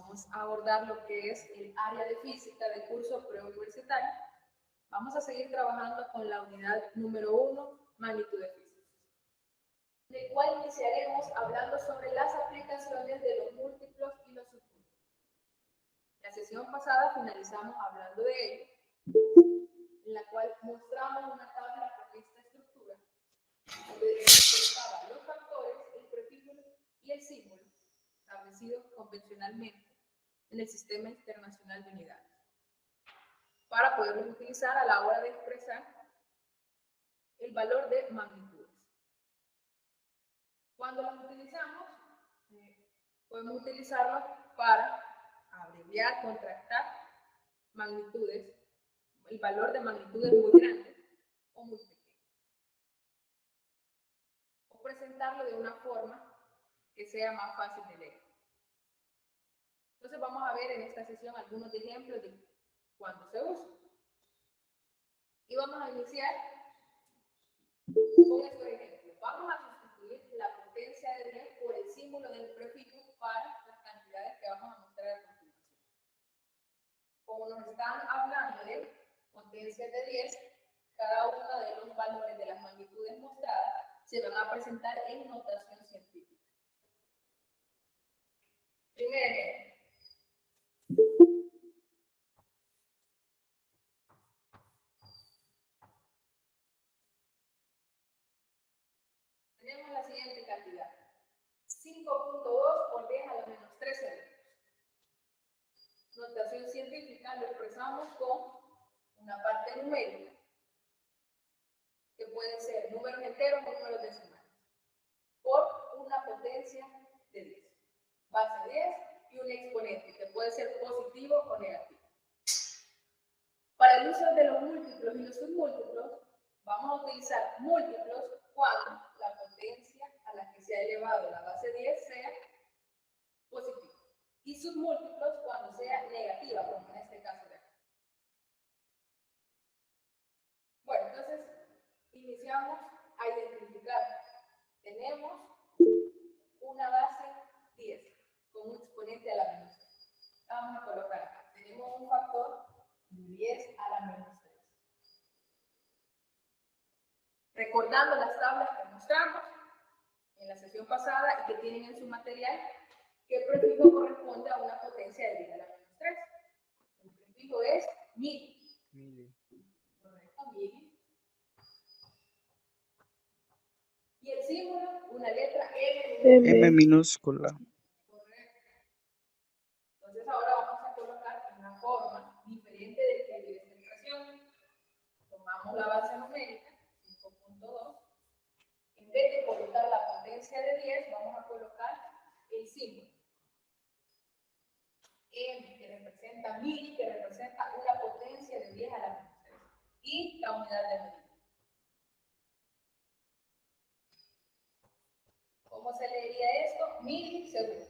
vamos a abordar lo que es el área de física del curso preuniversitario. Vamos a seguir trabajando con la unidad número 1, magnitud de física, de cual iniciaremos hablando sobre las aplicaciones de los múltiplos y los submúltiplos. La sesión pasada finalizamos hablando de ello, en la cual mostramos una tabla con esta estructura, donde expresaba los factores, el prefijo y el símbolo establecidos convencionalmente en el Sistema Internacional de Unidades, para poderlos utilizar a la hora de expresar el valor de magnitudes. Cuando los utilizamos, podemos utilizarlos para abreviar, contractar magnitudes, el valor de magnitudes muy grandes o muy pequeñas, o presentarlo de una forma que sea más fácil de leer. Entonces vamos a ver en esta sesión algunos ejemplos de cuándo se usa. Y vamos a iniciar con estos ejemplos. Vamos a sustituir la potencia de 10 por el símbolo del prefijo para las cantidades que vamos a mostrar a continuación. Como nos están hablando de potencias de 10, cada uno de los valores de las magnitudes mostradas se van a presentar en notación científica. Primer ejemplo. Tenemos la siguiente cantidad: 5.2 por 10 a la menos 13 metros. Notación científica lo expresamos con una parte numérica, que pueden ser números enteros o números decimales, por una potencia de 10, base 10 y un exponente, que puede ser positivo o negativo. Para el uso de los múltiplos y los submúltiplos, vamos a utilizar múltiplos cuando la potencia a la que se ha elevado la base 10 sea positiva, y submúltiplos cuando sea negativa, como en este caso de acá. Bueno, entonces iniciamos a identificar. Tenemos una base 10 con un exponente a la menos 3. Vamos a colocar acá. Tenemos un factor de 10 a la menos 3. Recordando las tablas que mostramos en la sesión pasada y que tienen en su material, ¿qué prefijo corresponde a una potencia de 10 a la menos 3? El prefijo es mil. Correcto, mil. Y el símbolo, una letra M. M minúscula. Correcto. Entonces ahora vamos a colocar una forma diferente de escribir esta expresión. Tomamos la base numérica, 5.2. En vez de colocar la potencia de 10, vamos a colocar el símbolo M, que representa 1000, que representa una potencia de 10 a la menos 3, y la unidad de medida. ¿Cómo se leería esto? Milisegundos.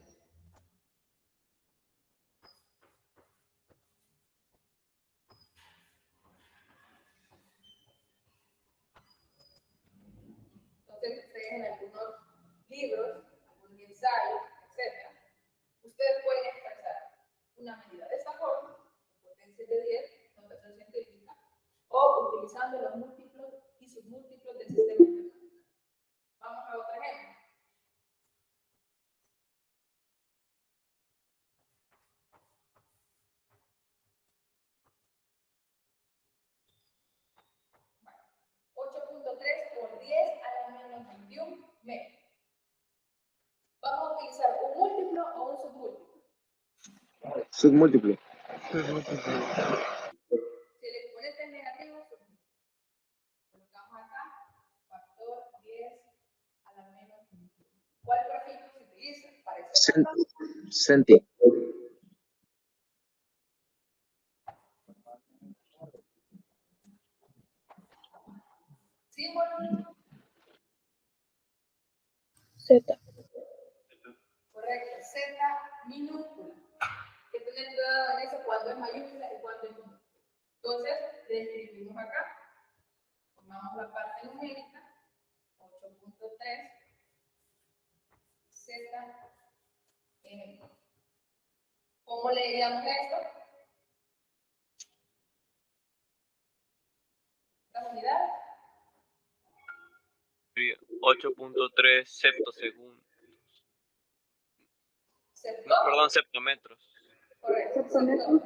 Entonces, ustedes en algunos libros, algunos ensayos, etc., ustedes pueden expresar una medida de esta forma, potencia de 10, notación científica, o utilizando los múltiplos y submúltiplos del sistema internacional. Vamos a otro ejemplo. Bueno, 8.3 por 10 a la menos 21 metros. Vamos a utilizar un múltiplo o un submúltiplo. Submúltiplo. Si el exponente es negativo, submúltiplo. Colocamos acá factor 10 a la menos 21. ¿Cuál prefijo se utiliza para ese factor? Centi. Símbolo. Z. Correcto, Z minúscula. Hay que tener cuidado en eso cuando es mayúscula y cuando es minúscula. Entonces, le escribimos acá. Tomamos la parte numérica, 8.3, Z, M. Con ¿Cómo leeríamos esto? ¿Las unidades? 8.3 septosegundos. ¿Septo? No, perdón, septometros. Correcto. Septómetro.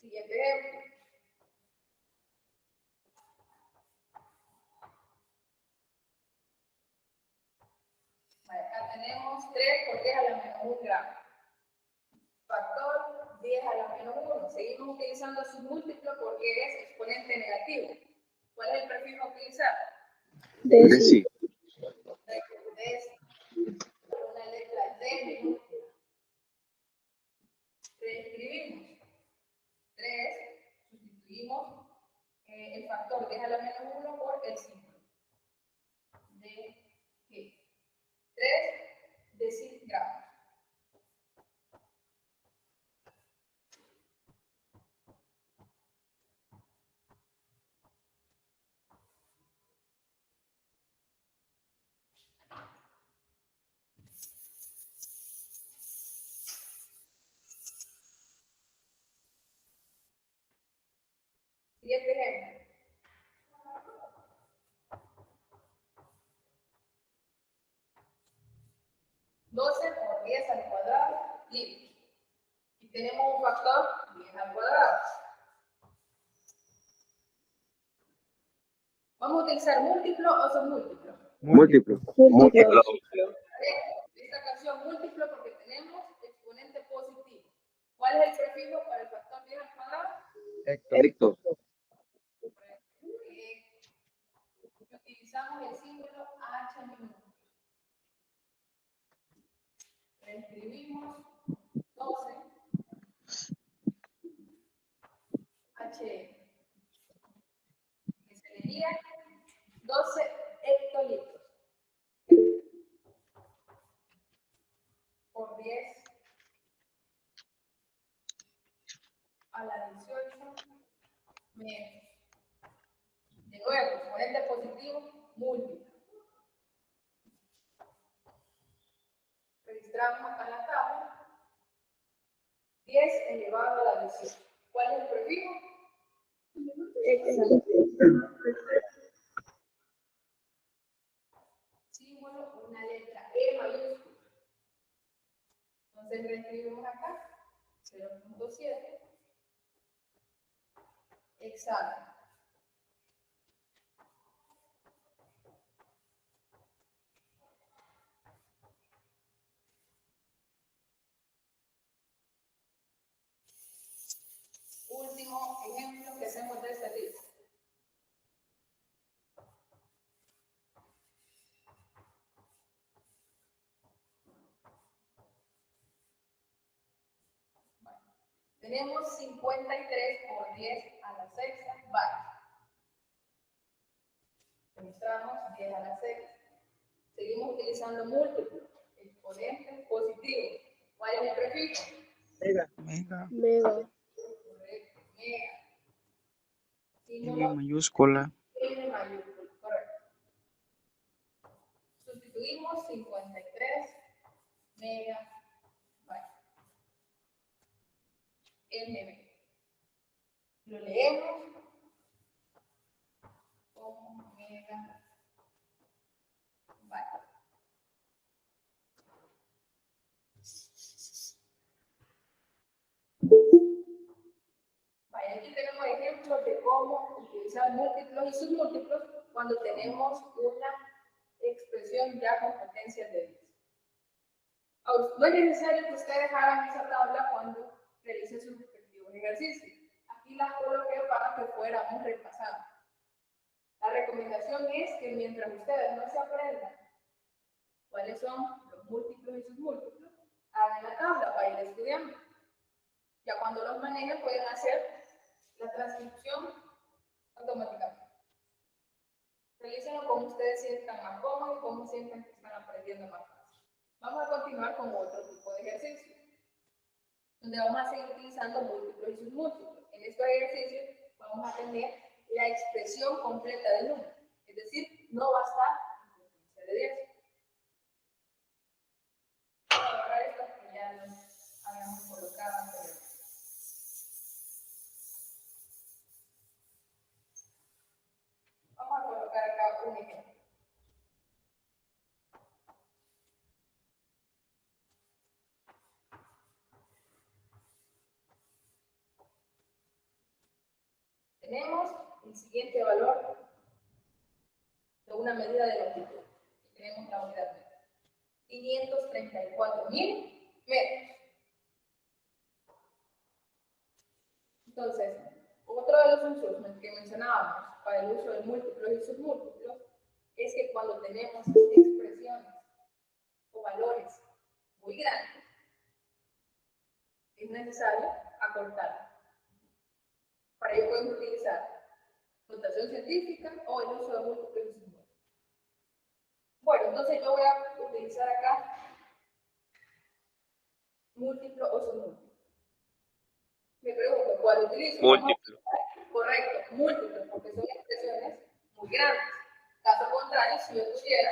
Siguiente ejemplo. Vale, acá tenemos 3 por 10 a la menos 1 gramo. Factor 10 a la menos 1. Seguimos utilizando su múltiplo porque es exponente negativo. ¿Cuál es el prefijo a utilizar? Deci. Una letra D minúscula. Reescribimos. 3, sustituimos el factor 10 a la menos 1 por el símbolo. De G. 3 decigramos. Siguiente ejemplo. 12 por 10 al cuadrado litros. Y tenemos un factor 10 al cuadrado. ¿Vamos a utilizar múltiplo o submúltiplo? Múltiplo. Múltiplo. Esta canción múltiplo porque tenemos exponente positivo. ¿Cuál es el prefijo para el factor 10 al cuadrado? Hecto. Utilizamos el símbolo H minúsculo. Reescribimos 12 H, que sería 12 hectolitros por 10 a la 18 menos. De nuevo, exponente positivo, múltiplo. Registramos acá en la tabla 10 elevado a la 18. ¿Cuál es el prefijo? Símbolo, una letra E mayúscula. Entonces reescribimos acá 0.7 hexágono. Último ejemplo que hacemos de esta lista. Tenemos 53 por 10 a la sexta bar. Registramos 10 a la sexta. Seguimos utilizando múltiplos, exponentes positivos. ¿Cuál es el prefijo? Mega. Correcto, mega. Símbolo Mayúscula. M mayúscula, correcto. Sustituimos 53 megabytes. MB. Lo leemos como megabyte. Vaya, aquí tenemos ejemplos de cómo utilizar múltiplos y submúltiplos cuando tenemos una expresión ya con potencias de 10. No es necesario que ustedes hagan esa tabla cuando realicen sus respectivos ejercicios. Aquí las coloqué para que fuéramos repasando. La recomendación es que mientras ustedes no se aprendan cuáles son los múltiplos y submúltiplos, hagan la tabla para ir estudiando. Ya cuando los manejen pueden hacer la transcripción automáticamente. Realícenlo como ustedes sientan más cómodos y como sientan que están aprendiendo más fácil. Vamos a continuar con otro tipo de ejercicios, donde vamos a seguir utilizando múltiplos y submúltiplos. En estos ejercicios vamos a tener la expresión completa del número, es decir, no va a estar en frecuencia de 10. Voy a borrar esto que ya lo habíamos colocado anteriormente. Vamos a colocar acá un ejemplo. Tenemos el siguiente valor de una medida de longitud. Tenemos la unidad metro. 534.000 metros. Entonces, otro de los usos que mencionábamos para el uso de múltiplos y submúltiplos es que cuando tenemos expresiones o valores muy grandes, es necesario acortar. Para ello podemos utilizar notación científica o el uso de múltiplos y submúltiplos. Bueno, entonces yo voy a utilizar acá múltiplo o submúltiplo. Me pregunto, ¿cuál utilizo? Múltiplo. Correcto, múltiplo, porque son expresiones muy grandes. Caso contrario, si yo tuviera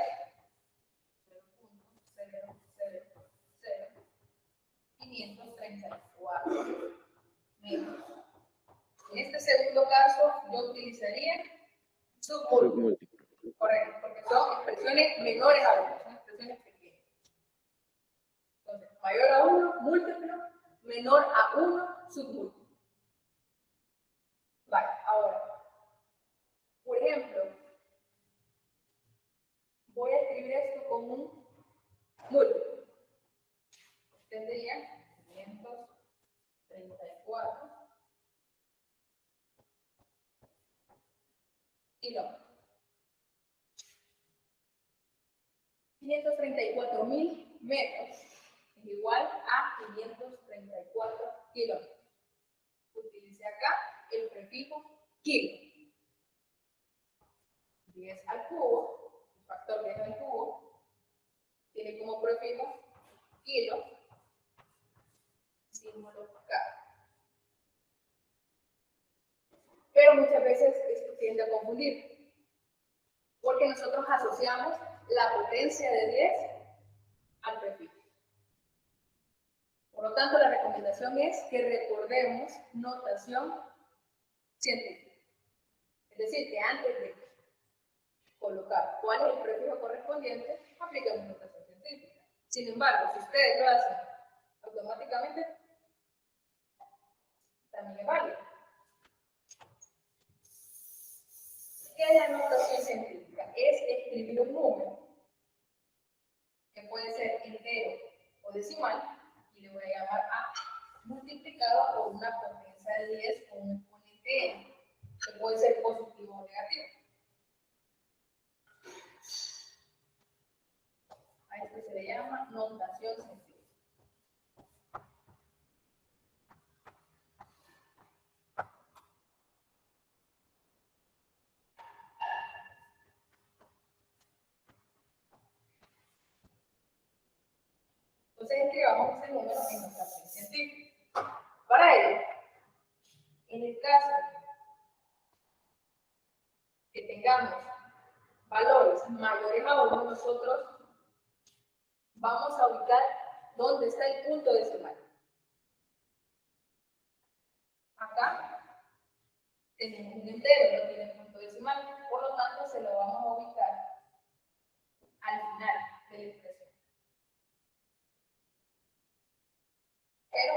0.000.534 metros. En este segundo caso, yo utilizaría submúltiplo. Correcto, porque son expresiones menores a 1, son expresiones pequeñas. Entonces, mayor a 1, múltiplo, menor a 1, submúltiplo. Vale, ahora, por ejemplo, voy a escribir esto como un múltiplo. Tendría 534 kilómetros. 534.000 metros es igual a 534 kilómetros. Utilice acá el prefijo kilo. 10 al cubo, el factor 10 al cubo, tiene como prefijo kilo, símbolo K. Pero muchas veces esto tiende a confundir, porque nosotros asociamos la potencia de 10 al prefijo. Por lo tanto, la recomendación es que recordemos notación científica. Es decir, que antes de colocar cuál es el prefijo correspondiente, aplicamos notación científica. Sin embargo, si ustedes lo hacen automáticamente, también es válido. ¿Qué es la notación científica? Es escribir un número, que puede ser entero o decimal, y le voy a llamar A, multiplicado por una potencia de 10 con un exponente N, que puede ser positivo o negativo. A esto se le llama notación científica. Entonces escribamos ese número en notación científica. Para ello, en el caso que tengamos valores mayores a 1, nosotros vamos a ubicar dónde está el punto decimal. Acá tenemos un entero, no tiene punto decimal, por lo tanto se lo vamos a ubicar al final de la expresión. Pero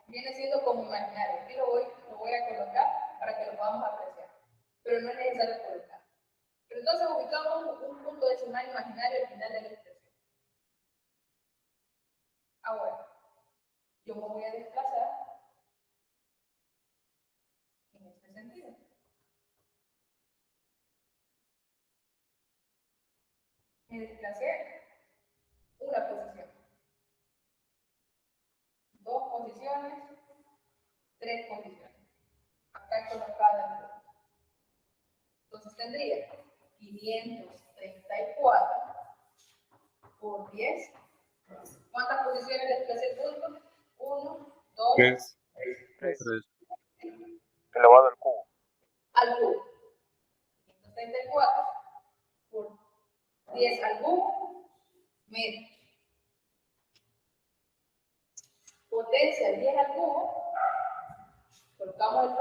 viene siendo como imaginario. Aquí lo voy a colocar para que lo podamos apreciar, pero no es necesario colocar. Pero entonces ubicamos un punto decimal imaginario al final de la expresión. Ahora, yo me voy a desplazar en este sentido. Me desplacé una posición, 2 posiciones, 3 posiciones. Acá he colocado el punto. Entonces tendría 534 por 10. ¿Cuántas posiciones desplacé el punto? 1, 2, 3. 3. Elevado al cubo. al cubo. 534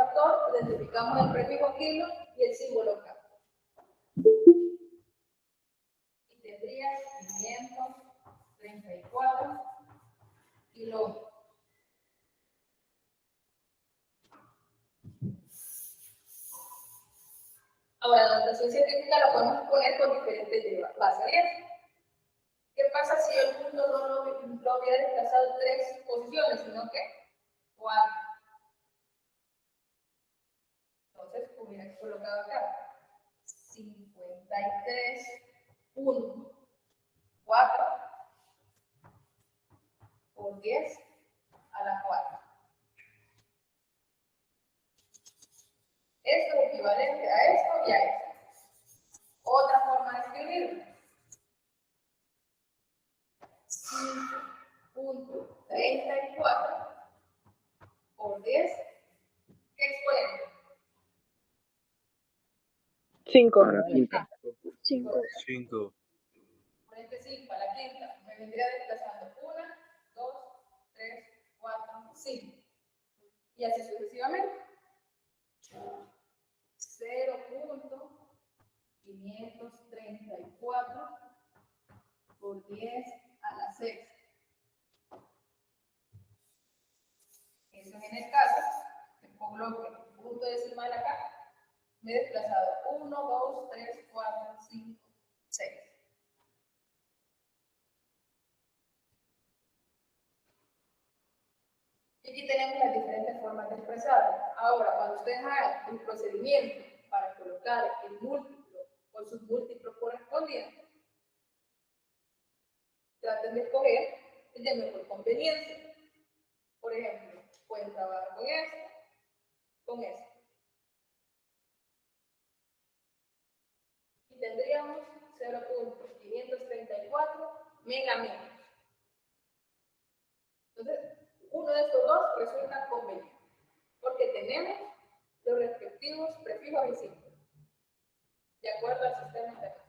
factor, identificamos el prefijo kilo y el símbolo K. Y tendrías 534 kilómetros. Ahora, la notación científica la podemos poner con diferentes bases. ¿Qué pasa si el punto no lo hubiera desplazado 3 posiciones, sino que 4? Entonces, hubiera colocado acá 53.4 por 10 a la 4. Esto es equivalente a esto y a esto. Otra forma de escribirlo. 5.34 por 10. ¿Qué exponente? 5. A la quinta. 5. 5. Exponente 5 a la quinta. Me vendría desplazando 1, 2, 3, 4, 5. Y así sucesivamente. 0.534 por 10 a la 6. Eso es en el caso que coloque el punto decimal acá. Me he desplazado 1, 2, 3, 4, 5, 6. Y aquí tenemos las diferentes formas de expresarlo. Ahora, cuando ustedes hagan el procedimiento para colocar el múltiplo o sus múltiplos correspondientes, traten de escoger el de mejor conveniencia. Por ejemplo, pueden trabajar con esto, con esto. Y tendríamos 0.534 megamenos. Entonces, uno de estos dos resulta conveniente, porque tenemos los respectivos prefijos y símbolos, de acuerdo al sistema internacional.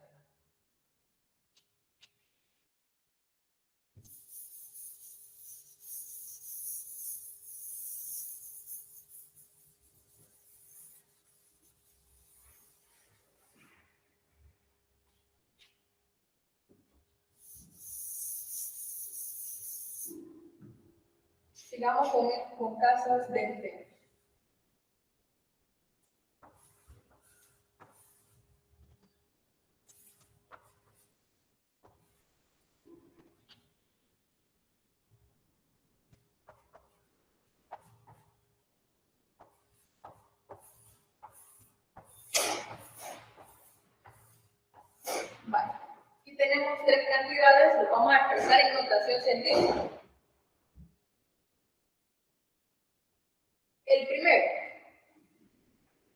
Sigamos con casos de enteros. Vale. Aquí tenemos 3 cantidades, lo vamos a expresar en notación científica. El primero,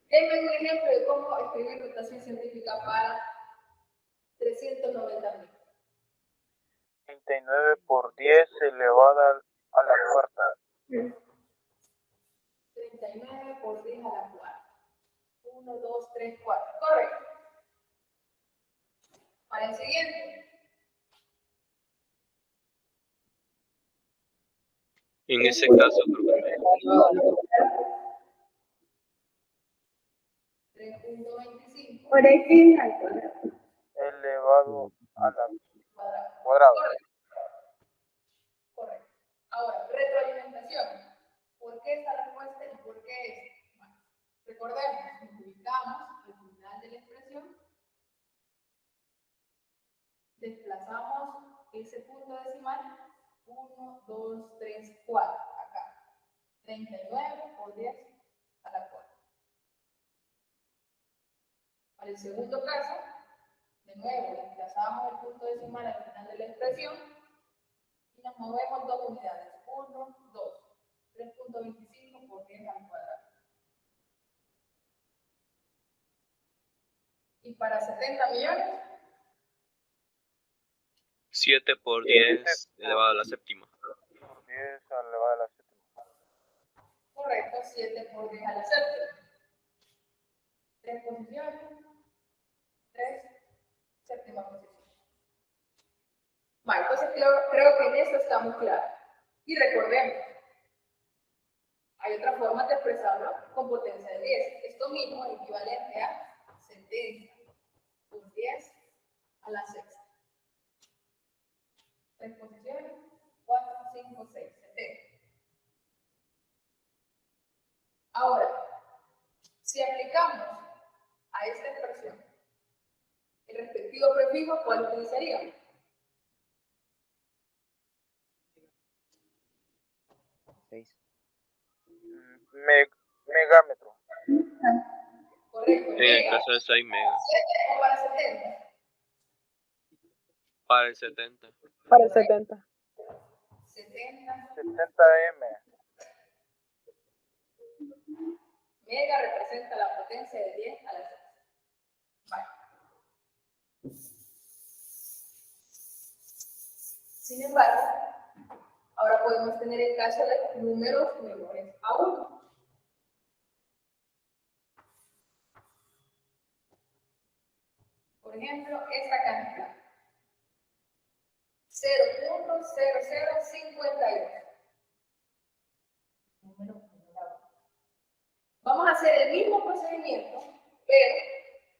denme un ejemplo de cómo escribir notación científica para 390.000. 39 por 10 elevada a la cuarta. 39 por 10 a la cuarta. 1, 2, 3, 4. Correcto. Para el siguiente. En ese caso, creo que 3.25 Por X al cuadrado. Elevado a la cuadrado. cuadrada. Correcto. Correcto. Ahora, retroalimentación. ¿Por qué esta respuesta y por qué esta? Bueno, recordemos, nos ubicamos al final de la expresión, desplazamos ese punto decimal 1, 2, 3, 4, acá. 39 por 10 a la 4. Para el segundo caso, de nuevo, desplazamos el punto decimal al final de la expresión y nos movemos 2 unidades. 1, 2. 3.25 por 10 al cuadrado. Y para 70 millones, 7 por 10 elevado a la séptima. Por 10 elevada a la séptima. correcto, 7 por 10 a la séptima. 3 posiciones, 3, séptima posición. Vale, entonces creo que en esto estamos claros. Y recordemos, Hay otra forma de expresarlo con potencia de 10. Esto mismo es equivalente a 70 por 10 a la sexta. 3 posiciones, 4, 5, 6, 70. Ahora, si aplicamos a esta expresión el respectivo prefijo, ¿cuál utilizaríamos? Megámetro. Correcto. En el caso de 6 megas. 7 o para 70. Para el 70. Para el 70. 70 70M. mega representa la potencia de 10 a la 6. Vale. Sin embargo, ahora podemos tener el caso de números menores a 1. Por ejemplo, esta cantidad. 0.0052. Número menor a 1. Vamos a hacer el mismo procedimiento, pero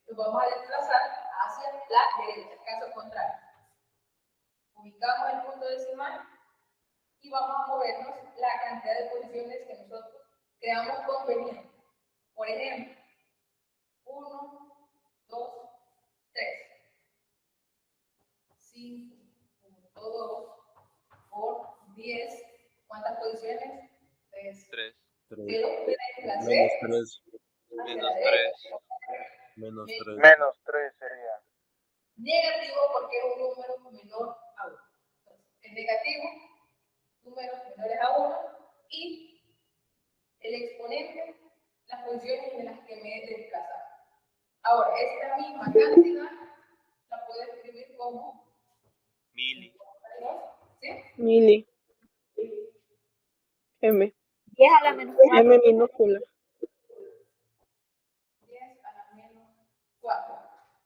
lo vamos a desplazar hacia la derecha, caso contrario. Ubicamos el punto decimal y vamos a movernos la cantidad de posiciones que nosotros creamos conveniente. Por ejemplo, 1, 2, 3. 5.2 por 10. ¿Cuántas posiciones? 3. 3. Pero me desplacé Menos 3. hacia Menos la derecha. 3. Menos 3. Menos 3 sería. Negativo porque es un número menor a 1. Entonces, es negativo, números menores a 1 y el exponente, las posiciones en las que me he desplazado. Ahora, esta misma cantidad la puedo escribir como Mili. ¿sí? Mili. M. 10 a la menos M 4. minúscula. 10 a la menos 4.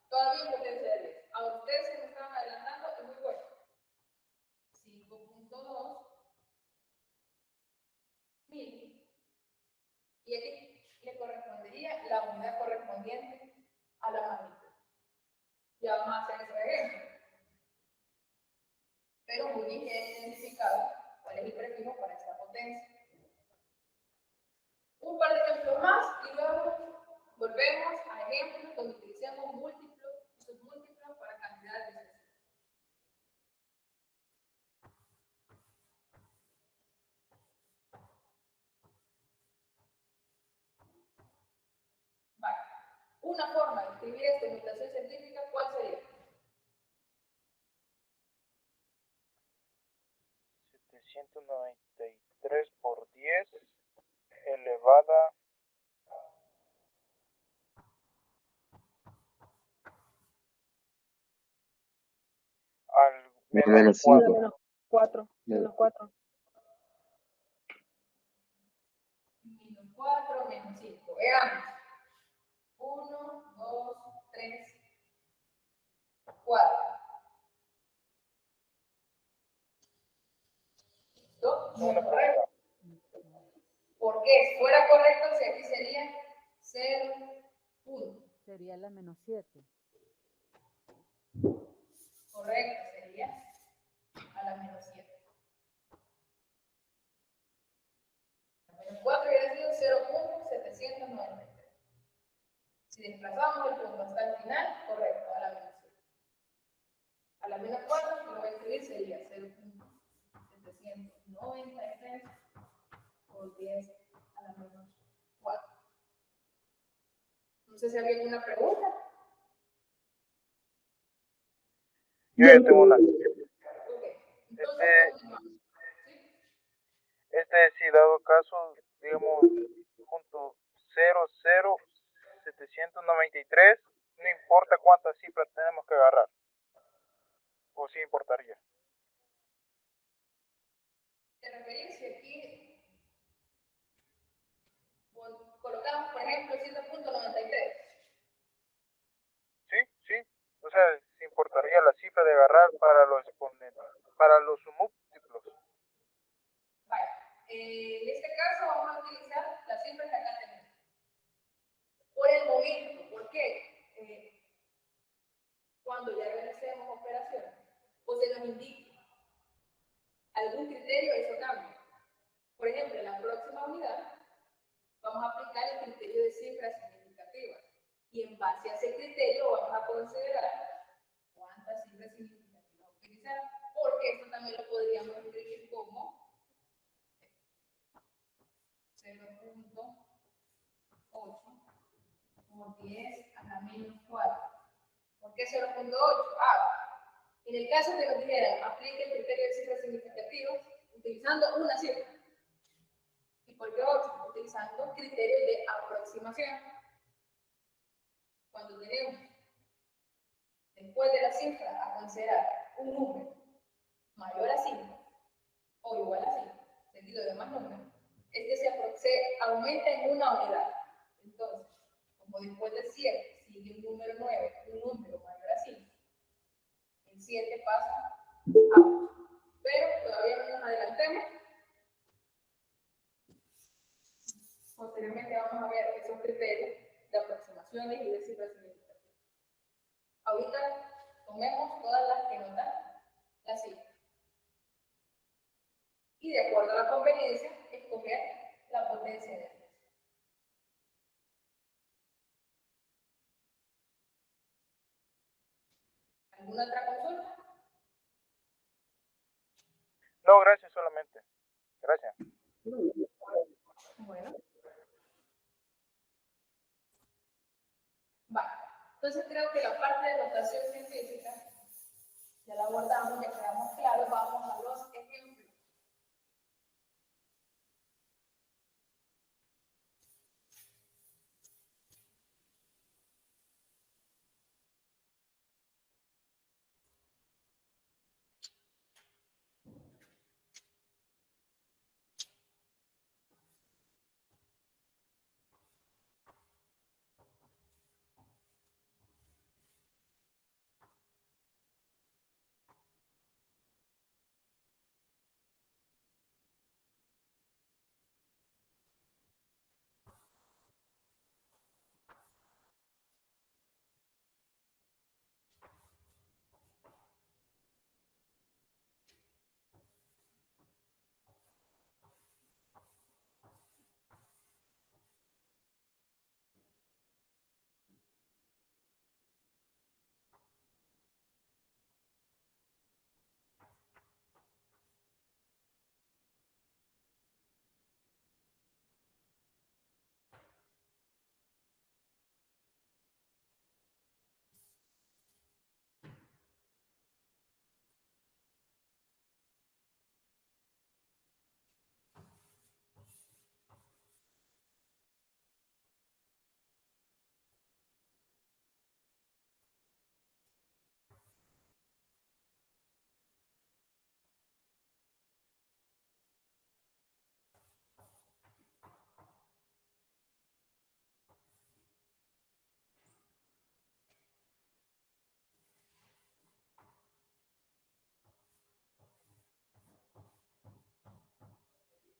Todavía en potencia de 10. Ahora ustedes se me están adelantando, es muy bueno. 5.2 mil. Y aquí le correspondería la unidad correspondiente a la magnitud. Ya vamos a hacer ese ejemplo. Pero muy bien identificado cuál es el prefijo para esta potencia. Un par de ejemplos más y luego volvemos a ejemplos donde utilicemos múltiplos y submúltiplos para cantidades de sencillos. Vale. Una forma de escribir esta notación científica, ¿cuál sería? 793 por 10 elevada al Menos 4. 5. Menos 4. Menos 4. Menos 4, menos 5. Veamos. 1, 2, 3, 4. ¿Listo? Una Correcto. pregunta. ¿Por qué? Si fuera correcto, si aquí sería 0, 1. Sería la menos 7. Correcto, sería a la menos 7. La menos 4 hubiera sido 0.793. Si desplazamos el punto hasta el final, correcto, a la menos 7. A la menos 4, lo voy a escribir, sería 0.793 por 10 a la menos 4. No sé si había alguna pregunta. Yo ya tengo una. Ok. Entonces, continuamos. ¿Sí? Si dado caso, digamos, junto 00793, no importa cuántas cifras tenemos que agarrar. O sí importaría. ¿Te referís que aquí colocamos, por ejemplo, 7.93? Sí, sí. O sea, se importaría la cifra de agarrar para los exponentes, para los múltiplos. Vale. En este caso vamos a utilizar nos indique algún criterio, eso cambia. Por ejemplo, en la próxima unidad vamos a aplicar el criterio de cifras significativas y en base a ese criterio vamos a considerar cuántas cifras significativas utilizar, porque esto también lo podríamos escribir como 0.8 por 10 a la menos 4. ¿Por qué 0.8? En el caso que nos dijeran, aplique el criterio de cifras significativas utilizando una cifra. ¿Y por qué 8? Utilizando criterios de aproximación. Cuando tenemos, después de la cifra, a considerar un número mayor a 5 o igual a 5, seguido de más números, se aumenta en una unidad. Entonces, como después del 7 sigue un número 9, un número mayor a 5, el 7 pasa a 8. Pero todavía no nos adelantemos. Posteriormente vamos a ver esos criterios de aproximaciones y de cifras significativas. Ahorita tomemos todas las que nos dan la cifra. Y de acuerdo a la conveniencia, escoger la potencia de 10. ¿Alguna otra consulta? No, gracias solamente. Gracias. Bueno. Vale. Entonces creo que la parte de notación científica ya la abordamos, ya quedamos claros. Vamos a los ejemplos.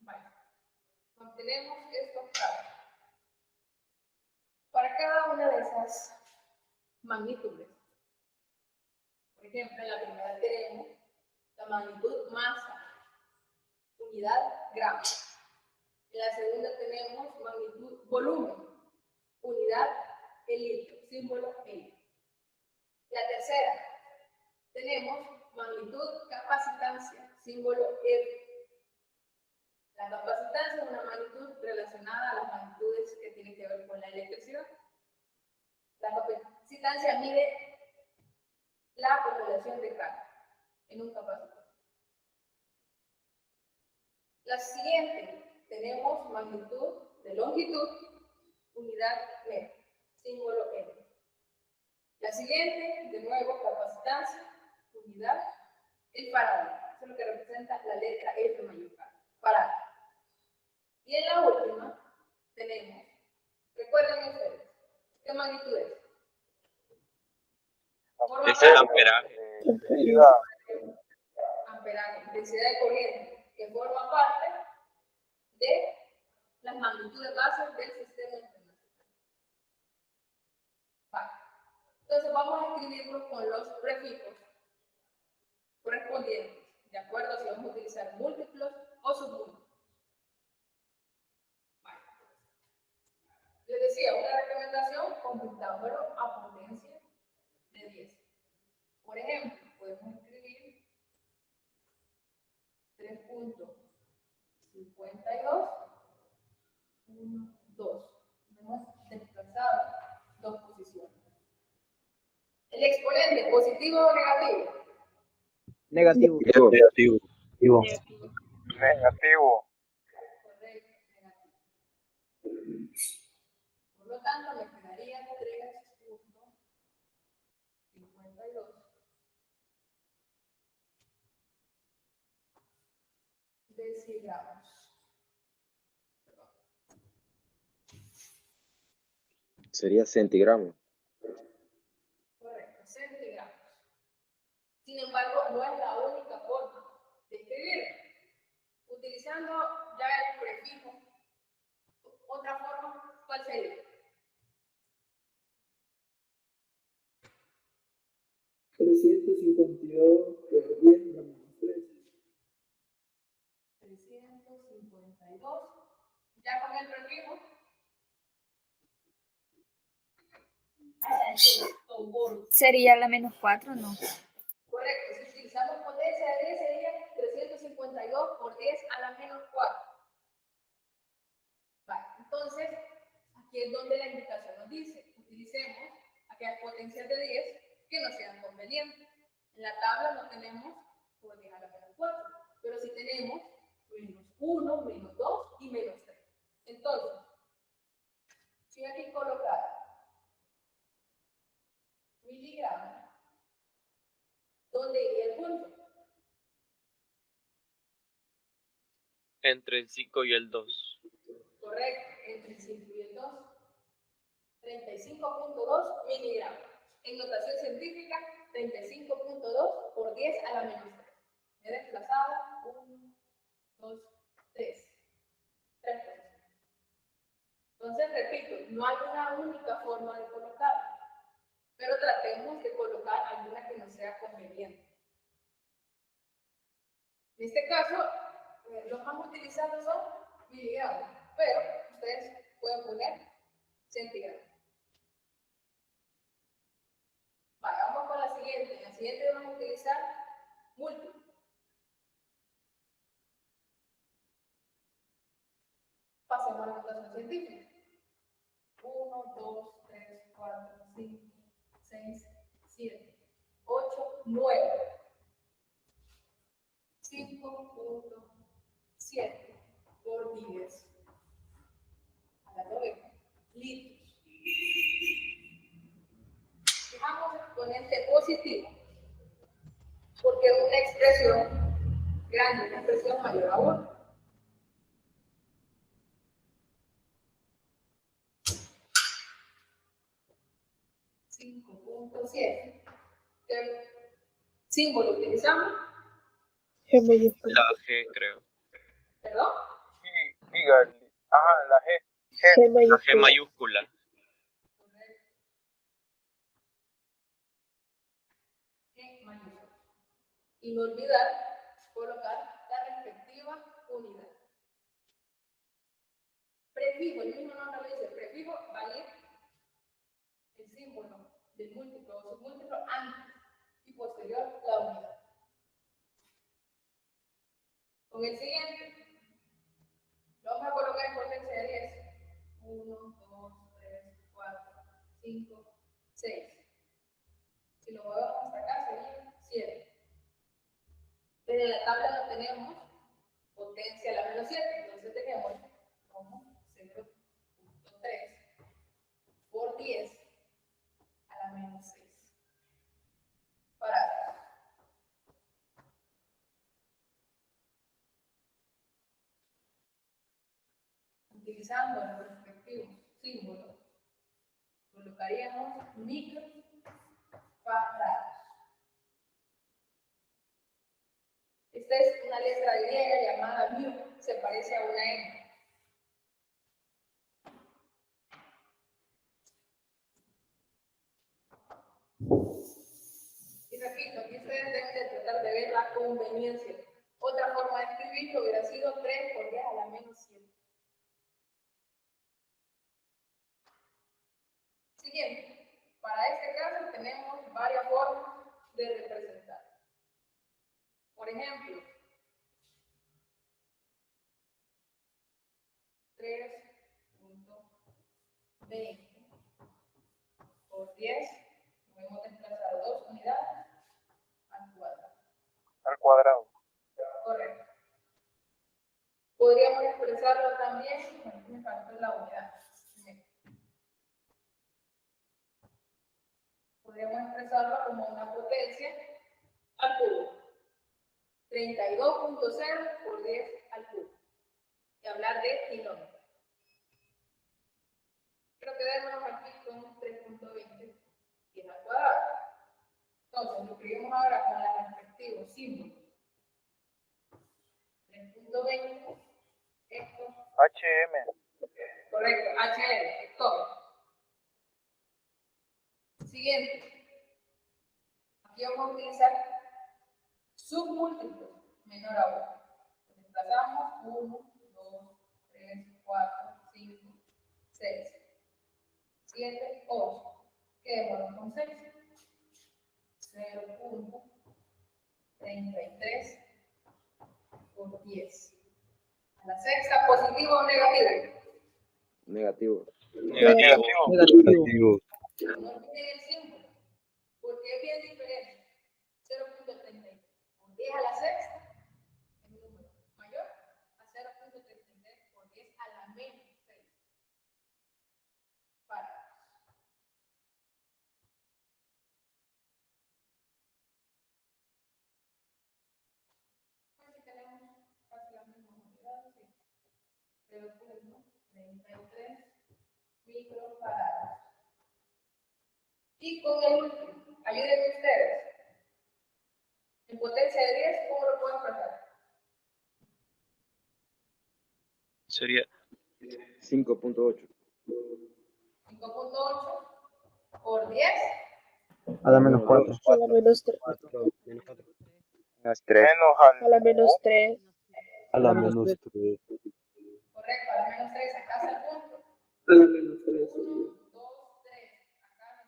Vale. Mantenemos estos casos. Para cada una de esas magnitudes, por ejemplo, en la primera tenemos la magnitud masa, unidad gramo. En la segunda tenemos magnitud volumen, unidad el litro, símbolo L. La tercera tenemos magnitud capacitancia, símbolo R. La capacitancia es una magnitud relacionada a las magnitudes que tienen que ver con la electricidad. La capacitancia mide la acumulación de carga en un capacitor. La siguiente, tenemos magnitud de longitud, unidad metro, símbolo M. La siguiente, de nuevo, capacitancia, unidad, el farad. Eso es lo que representa la letra F mayúscula, farad. Y en la última, tenemos, recuerden ustedes, ¿qué magnitud es? Es el amperaje. Intensidad. Amperaje, intensidad de corriente, que forma parte de las magnitudes bases del sistema internacional. Vale. Entonces vamos a escribirlos con los prefijos correspondientes correspondientes, de acuerdo si vamos a utilizar múltiplos o submúltiplos. Vale. Les decía, una recomendación, convirtámoslo a potencia de 10. Por ejemplo, podemos escribir 3.52, 1, 2. Hemos desplazado dos posiciones. El exponente, positivo o negativo. Negativo. Negativo. Negativo. Correcto, negativo. Por lo tanto, me quedaría 3.52 decigramos. Sería centigramos. Correcto, centigramos. Sin embargo, no es la única forma de escribir. Utilizando ya el prefijo, otra forma, ¿cuál sería? 352 por 10 a la menos 3. 352. Ya con el prefijo. Sería la menos 4, ¿no? Correcto, si utilizamos potencia de 10 sería 352 por 10 a la menos 4. Vale, entonces, aquí es donde la indicación nos dice, utilicemos aquellas potencias de 10 que no sean convenientes. En la tabla no tenemos por 10 a la menos 4, pero sí tenemos menos 1, menos 2 y menos 3. Entonces, si aquí colocar miligramos, ¿dónde iría el punto? Entre el 5 y el 2. Correcto, entre el 5 y el 2. 35.2 miligramos. En notación científica, 35.2 por 10 a la menos 3. He desplazado 1, 2, 3. 3 posiciones. Entonces, repito, no hay una única forma de colocar, pero tratemos de colocar alguna que no sea conveniente. En este caso, los más utilizados son miligramos, pero ustedes pueden poner centígrados. Vale, vamos con la siguiente. En la siguiente vamos a utilizar múltiplos. Pasemos a la notación científica. 1, 2, 3, 4, 5, 6, 7, 8, 9. 5.7 por 10 a la 9 litros. Fijamos exponente positivo, porque es una expresión grande, una expresión mayor a 1. ¿Qué símbolo utilizamos? G mayúscula. La G, creo. ¿Perdón? Diga, ajá, la G. G La G mayúscula. mayúscula. Correcto. G mayúscula. Y no olvidar colocar la respectiva unidad. Prefijo, el mismo nombre lo dice, prefijo va a ir el símbolo del múltiplo o submúltiplo antes y posterior la unidad. Con el siguiente, lo vamos a colocar en potencia de 10. 1, 2, 3, 4, 5, 6. Si lo movemos hasta acá sería 7. Pero en la tabla no tenemos potencia a la menos 7, entonces tenemos como 0.3 por 10 a la menos 6. Para utilizando los respectivos símbolos, colocaríamos microfarados. Esta es una letra griega llamada mu, se parece a una M. Y repito, aquí ustedes deben de tratar de verla conveniencia. Otra forma de escribirlo hubiera sido 3 por 10 a la menos 7. Siguiente. Para este caso tenemos varias formas de representar. Por ejemplo, 3.20 por 10, podemos desplazar 2 unidades al cuadrado. Al cuadrado. Correcto. Podríamos expresarlo también, bueno, me faltó la unidad. Podríamos expresarlo como una potencia al cubo. 32.0 por 10 al cubo. Y hablar de kilómetros. Pero quedémonos aquí con 3.20 10 al cuadrado. Entonces, lo escribimos ahora con los respectivos símbolos. 3.20, esto. HM. Correcto, HL, Héctor. Siguiente. Aquí vamos a utilizar submúltiplos menor a 1. Desplazamos 1, 2, 3, 4, 5, 6, 7, 8. Quedémonos con 6. 0.33 por 10. A la sexta, ¿positivo o negativo? Negativo. Negativo. Negativo. No olviden el símbolo, porque es bien diferente. 0.33 por 10 a la sexta es un número mayor a 0.33 por 10 a la menos 6. Para. Aquí tenemos casi las mismas unidades, sí. 0.33 microfarados. Y con el último, ayúdenme ustedes. En potencia de 10, ¿cómo lo pueden expresar? Sería 5.8. 5.8 por 10. A la menos 4. A la menos 3. Más 3. Menos al A la menos 3. A la menos 3. Correcto, a la menos 3. Acá está el punto. A la menos 3. 1, 2, 3. Acá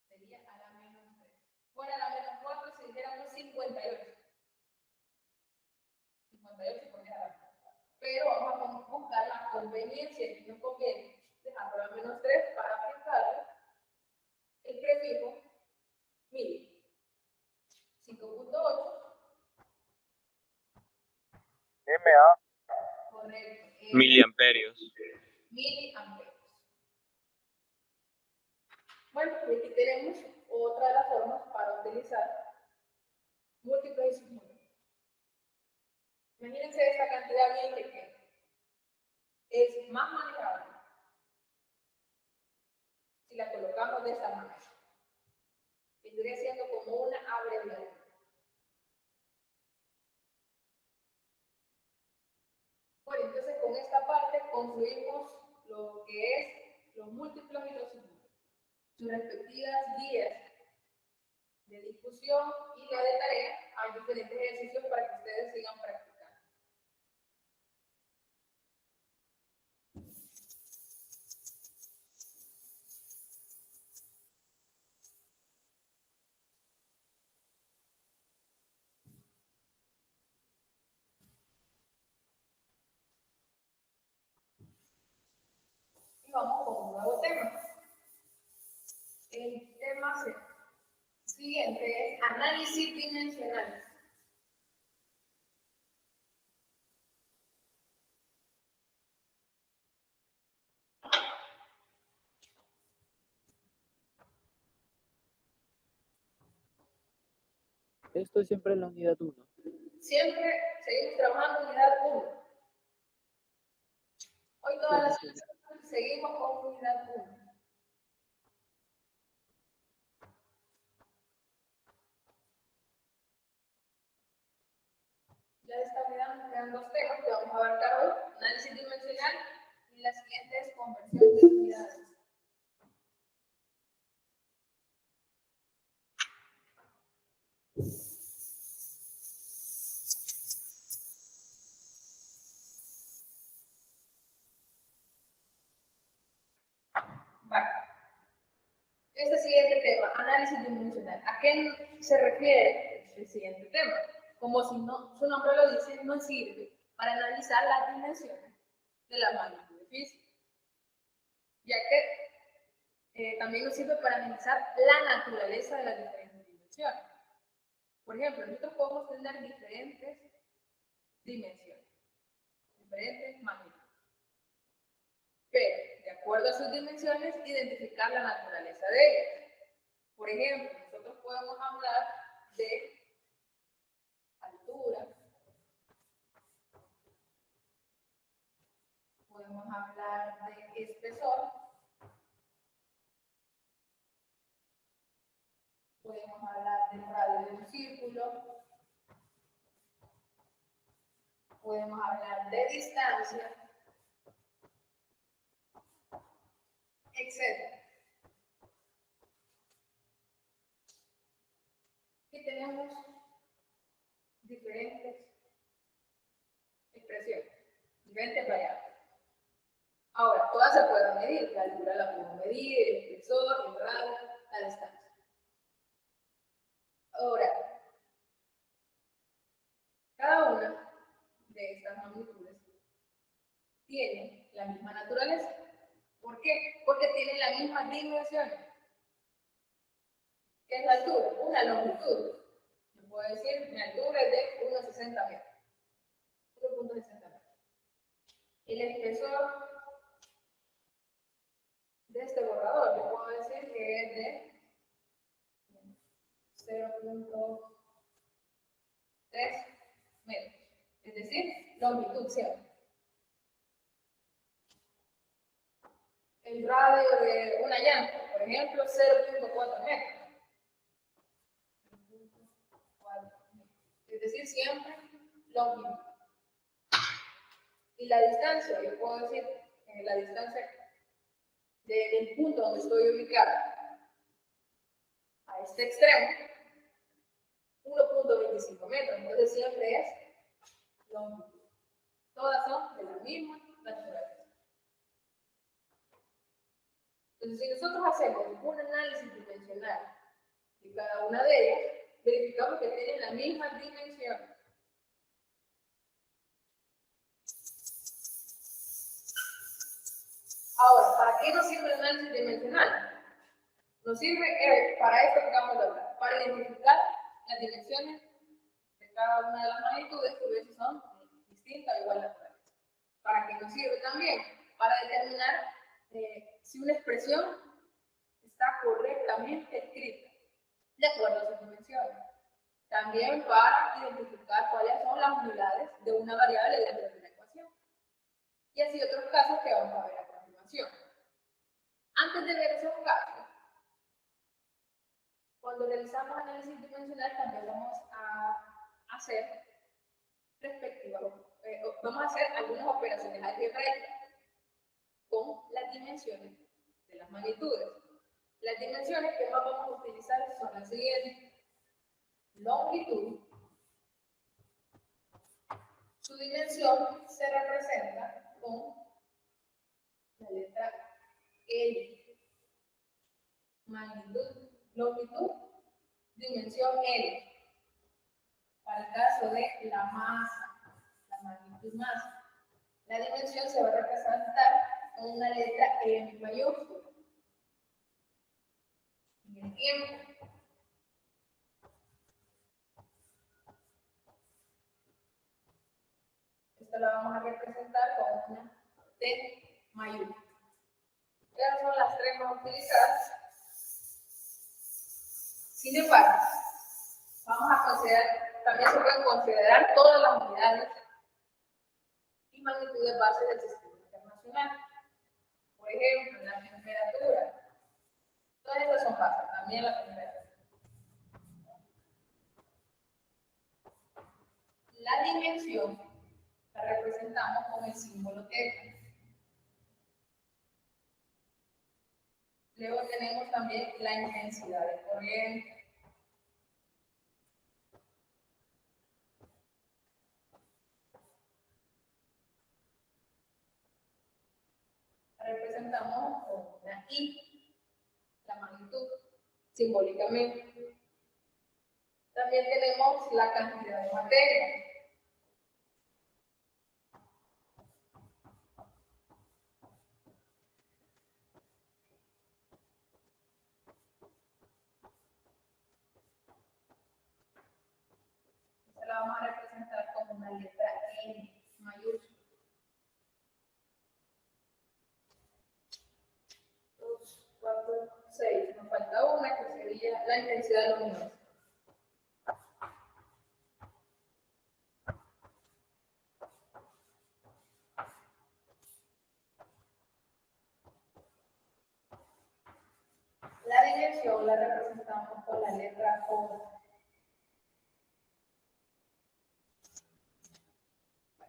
sería a la menos 3. Fuera a la menos 4 si dijéramos 58. 58 por 10 a la menos 4. Pero vamos a buscar la conveniencia que nos conviene dejar a la menos 3 para aplicarle el prefijo mil. 5.8. MA. Correcto. miliamperios. Miliamperios. Bueno, y aquí tenemos otra de las formas para utilizar múltiplos y submúltiplos. Imagínense esta cantidad bien pequeña. Es más manejable si la colocamos de esta manera. Vendría siendo como una abreviatura. Bueno, entonces con esta parte concluimos lo que es los múltiplos y los submúltiplos, sus respectivas guías de discusión y la de tarea. Hay diferentes ejercicios para que ustedes sigan practicando. Y vamos con un nuevo tema. El tema siguiente es análisis dimensional. Esto es siempre en la unidad 1. Siempre seguimos trabajando en unidad 1. Hoy todas las semanas seguimos con unidad 1. Ya de esta unidad nos quedan dos temas que vamos a abarcar hoy: análisis dimensional y la siguiente es conversión de unidades. análisis dimensional. ¿A qué se refiere el siguiente tema? Como si no, su nombre lo dice, no sirve para analizar las dimensiones de la magnitud física, ya que también nos sirve para analizar la naturaleza de las diferentes dimensiones. Por ejemplo, nosotros podemos tener diferentes dimensiones, diferentes magnitudes, pero de acuerdo a sus dimensiones, identificar la naturaleza de ellas. Por ejemplo, nosotros podemos hablar de altura, podemos hablar de espesor, podemos hablar del radio de un círculo, podemos hablar de distancia, etc. Y tenemos diferentes expresiones, diferentes variables. Ahora, todas se pueden medir, la altura la podemos medir, el espesor, el radio, la distancia. Ahora, cada una de estas magnitudes tiene la misma naturaleza. ¿Por qué? Porque tienen las mismas dimensiones. ¿Qué es la altura? Una longitud. Yo puedo decir, mi altura es de 1,60 metros. 1,60 metros. El espesor de este borrador, yo puedo decir que es de 0,3 metros. Es decir, longitud siempre. El radio de una llanta, por ejemplo, 0,4 metros. Es decir, siempre longitud. Y la distancia, yo puedo decir la distancia del punto donde estoy ubicada a este extremo, 1,25 metros. Entonces siempre es longitud. Todas son de la misma naturaleza. Entonces, si nosotros hacemos un análisis dimensional de cada una de ellas, verificamos que tienen la misma dimensión. Ahora, ¿para qué nos sirve el análisis dimensional? Nos sirve para esto que acabamos de hablar, para identificar las dimensiones de cada una de las magnitudes que a veces son distintas o igual naturales. ¿Para qué nos sirve también? Para determinar si una expresión está correctamente escrita, de acuerdo a sus dimensiones. También para identificar cuáles son las unidades de una variable dentro de una ecuación. Y así otros casos que vamos a ver a continuación. Antes de ver esos casos, cuando realizamos análisis dimensional también vamos a hacer vamos a hacer algunas operaciones algebraicas con las dimensiones de las magnitudes. Las dimensiones que más vamos a utilizar son las siguientes. Longitud. Su dimensión se representa con la letra L. Magnitud, longitud, dimensión L. Para el caso de la masa, la magnitud masa, la dimensión se va a representar con una letra M mayúscula. Y el tiempo. Esto lo vamos a representar con una T mayúscula. Estas son las tres más utilizadas. Sin embargo, vamos a considerar, también se pueden considerar todas las unidades y magnitudes bases del sistema internacional. Por ejemplo, la temperatura. Todas estas son bases, también la temperatura. La dimensión la representamos con el símbolo θ. Luego tenemos también la intensidad de corriente. La representamos con una I, la magnitud. simbólicamente. También tenemos la cantidad de materia. Esta la vamos a representar como una letra N mayúscula. 2, 4, 6. Nos falta una que sería la intensidad luminosa. La dimensión la representamos con la letra O.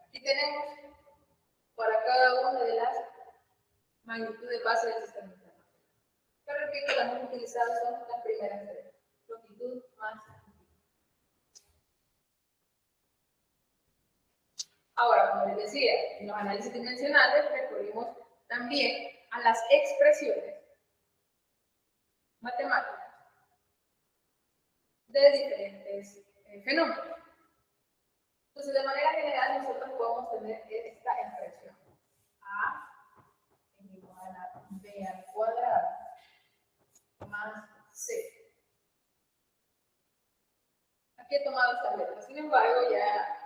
Aquí tenemos para cada una de las magnitudes base del sistema internacional. Pero repito, las hemos utilizado son las primeras tres. Longitud más altitud. Ahora, como les decía, en los análisis dimensionales recurrimos también a las expresiones matemáticas de diferentes fenómenos. Entonces, de manera general, nosotros podemos tener esta expresión. A es igual a B al cuadrado más C. Aquí he tomado estas letras. Sin embargo, ya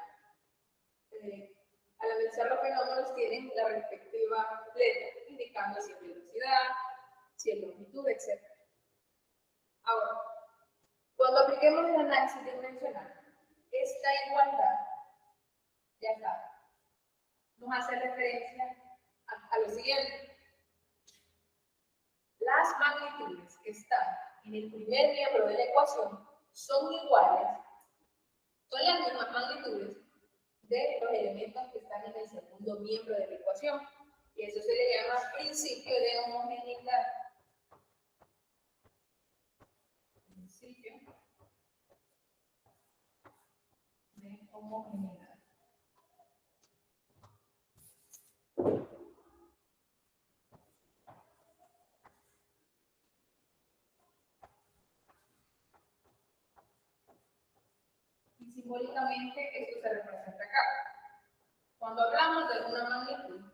al analizar los fenómenos tienen la respectiva letra, indicando si es velocidad, si es longitud, etc. Ahora, cuando apliquemos el análisis dimensional, esta igualdad, ya está, nos hace referencia a lo siguiente. Las magnitudes que están en el primer miembro de la ecuación son iguales, son las mismas magnitudes de los elementos que están en el segundo miembro de la ecuación. Y eso se le llama principio de homogeneidad. Principio de homogeneidad. Y simbólicamente esto se representa acá. Cuando hablamos de una magnitud,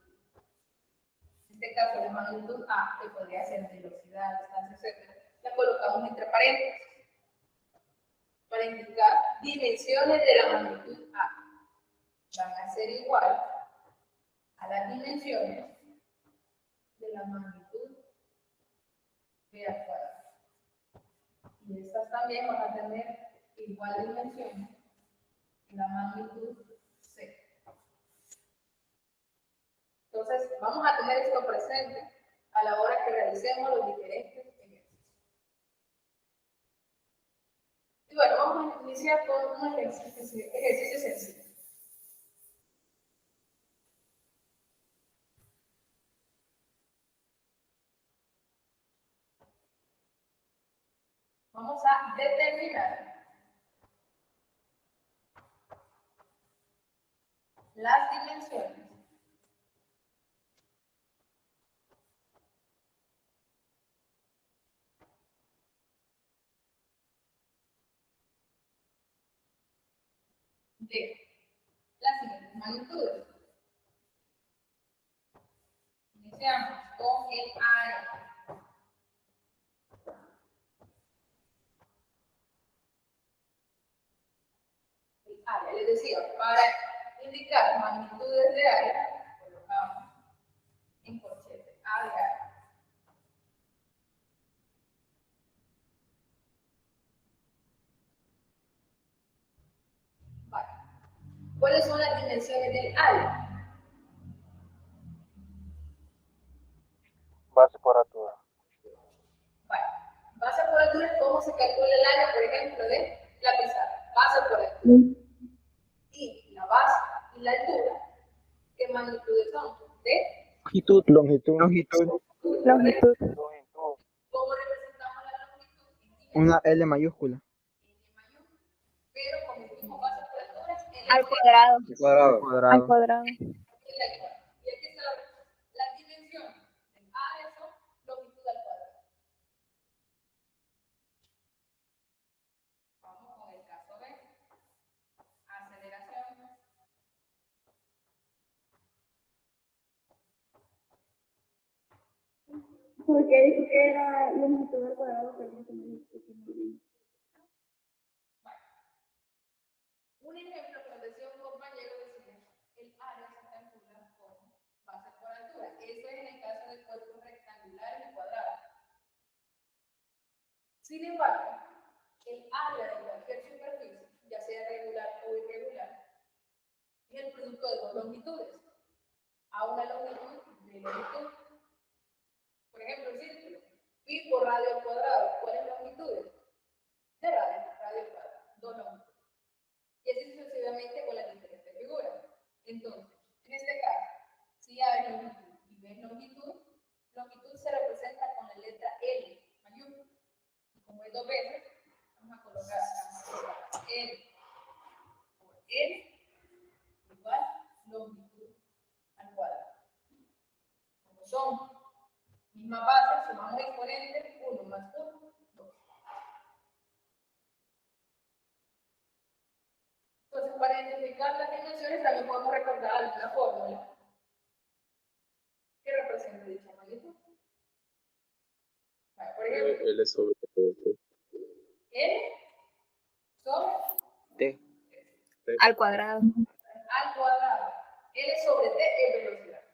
en este caso la magnitud A, que podría ser velocidad, distancia, etc., la colocamos entre paréntesis para indicar dimensiones de la magnitud A. Van a ser igual a las dimensiones de la magnitud B al cuadrado. Y estas también van a tener igual dimensiones que la magnitud C. Entonces, vamos a tener esto presente a la hora que realicemos los diferentes ejercicios. Y bueno, vamos a iniciar con un ejercicio sencillo. Vamos a determinar las dimensiones de las siguientes magnitudes. Iniciamos con el área. Les decía, para indicar magnitudes de área, colocamos en corchete A de área. Vale. ¿Cuáles son las dimensiones del área? Base por altura. Vale. Base por altura es cómo se calcula el área, por ejemplo, de la pizarra. Base por altura. Y la base y la altura, ¿qué magnitudes son? De Longitud. Longitud. Longitud. ¿cómo representamos la longitud? Una L mayúscula. N mayúscula. Pero como dijimos base por altura, es Al cuadrado. Cuadrado. Al cuadrado. Y aquí está las dimensiones del área son longitud al cuadrado. Porque dijo que era longitud al cuadrado, pero no se me escucha muy bien. Un ejemplo que nos decía un compañero decía, el área se calcula con base por altura. Eso es en el caso de cuerpos rectangulares y cuadrados. Sin embargo, el área de cualquier superficie, ya sea regular o irregular, es el producto de dos longitudes. A una longitud de longitud. Por ejemplo, el círculo. Pi por radio al cuadrado. ¿Cuáles longitudes? De radio, radio al cuadrado. Dos longitudes. Y así sucesivamente con las diferentes figuras. Entonces, en este caso, si A es longitud y B es longitud, longitud se representa con la letra L mayúscula. Y como es dos veces, vamos a colocar L por L igual longitud al cuadrado. Como son misma base, sumamos exponentes, 1 más 1, 2. Entonces, para identificar las dimensiones, también podemos recordar alguna fórmula que represente dicha magnitud. Vale, por ejemplo, L sobre T. L sobre T. Al cuadrado. al cuadrado. L sobre T es velocidad.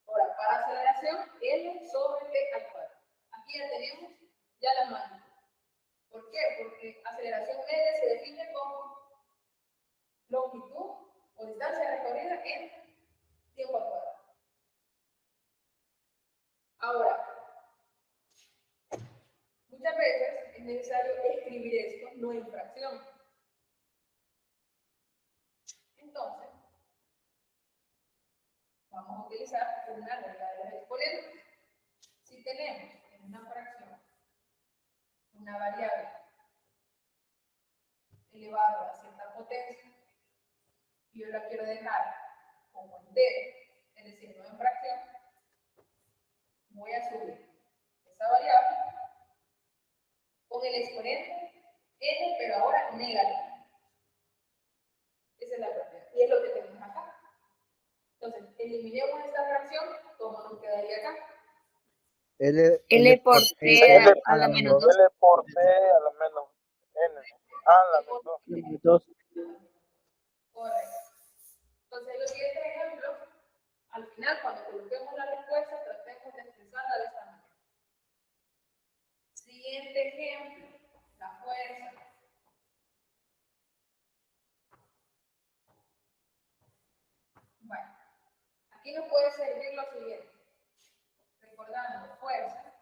Ahora, para aceleración, L sobre T al cuadrado. Aquí ya tenemos ya la magnitud. ¿Por qué? Porque aceleración media se define como longitud o distancia recorrida en tiempo al cuadrado. Ahora, muchas veces es necesario escribir esto no en fracción. Entonces, vamos a utilizar una regla de los exponentes. Si tenemos en una fracción una variable elevada a cierta potencia y yo la quiero dejar como entero, es decir, no en fracción, voy a subir esa variable con el exponente n, pero ahora negativo. Esa es la propiedad. Y es lo que tenemos acá. Entonces, eliminemos esta fracción, como nos quedaría acá. L por T a la menos 2. L por T a la menos N. A la menos 2. Menos 2. Correcto. Entonces, los siguientes ejemplos, al final, cuando coloquemos la respuesta, tratemos de expresarla de esta manera. Siguiente ejemplo, la fuerza. Bueno, aquí nos puede servir lo siguiente. Recordando, fuerza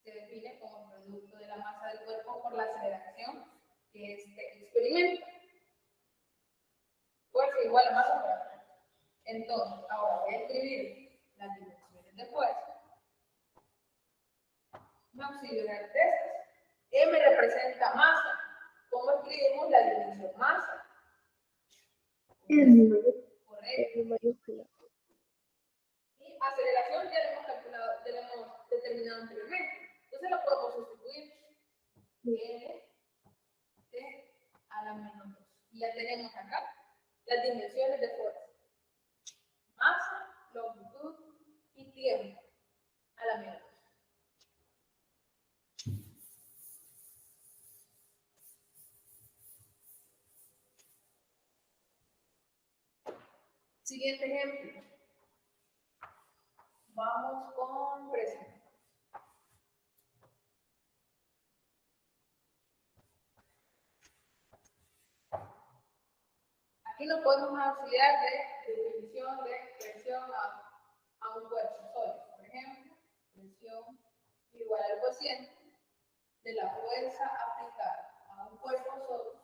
se define como producto de la masa del cuerpo por la aceleración que este experimenta. Fuerza igual a masa por altura. Entonces, ahora voy a escribir las dimensiones de fuerza. Vamos a liberar estas. M representa masa. ¿Cómo escribimos la dimensión masa? Correcto. Y aceleración ya lo hemos calculado, ya lo hemos determinado anteriormente. Entonces lo podemos sustituir. L T a la menos 2. Y ya tenemos acá las dimensiones de fuerza. Masa, longitud y tiempo a la menos 2. Siguiente ejemplo. Vamos con presión. Aquí nos podemos auxiliar de definición de presión a un cuerpo sólido. Por ejemplo, presión igual al cociente de la fuerza aplicada a un cuerpo sólido,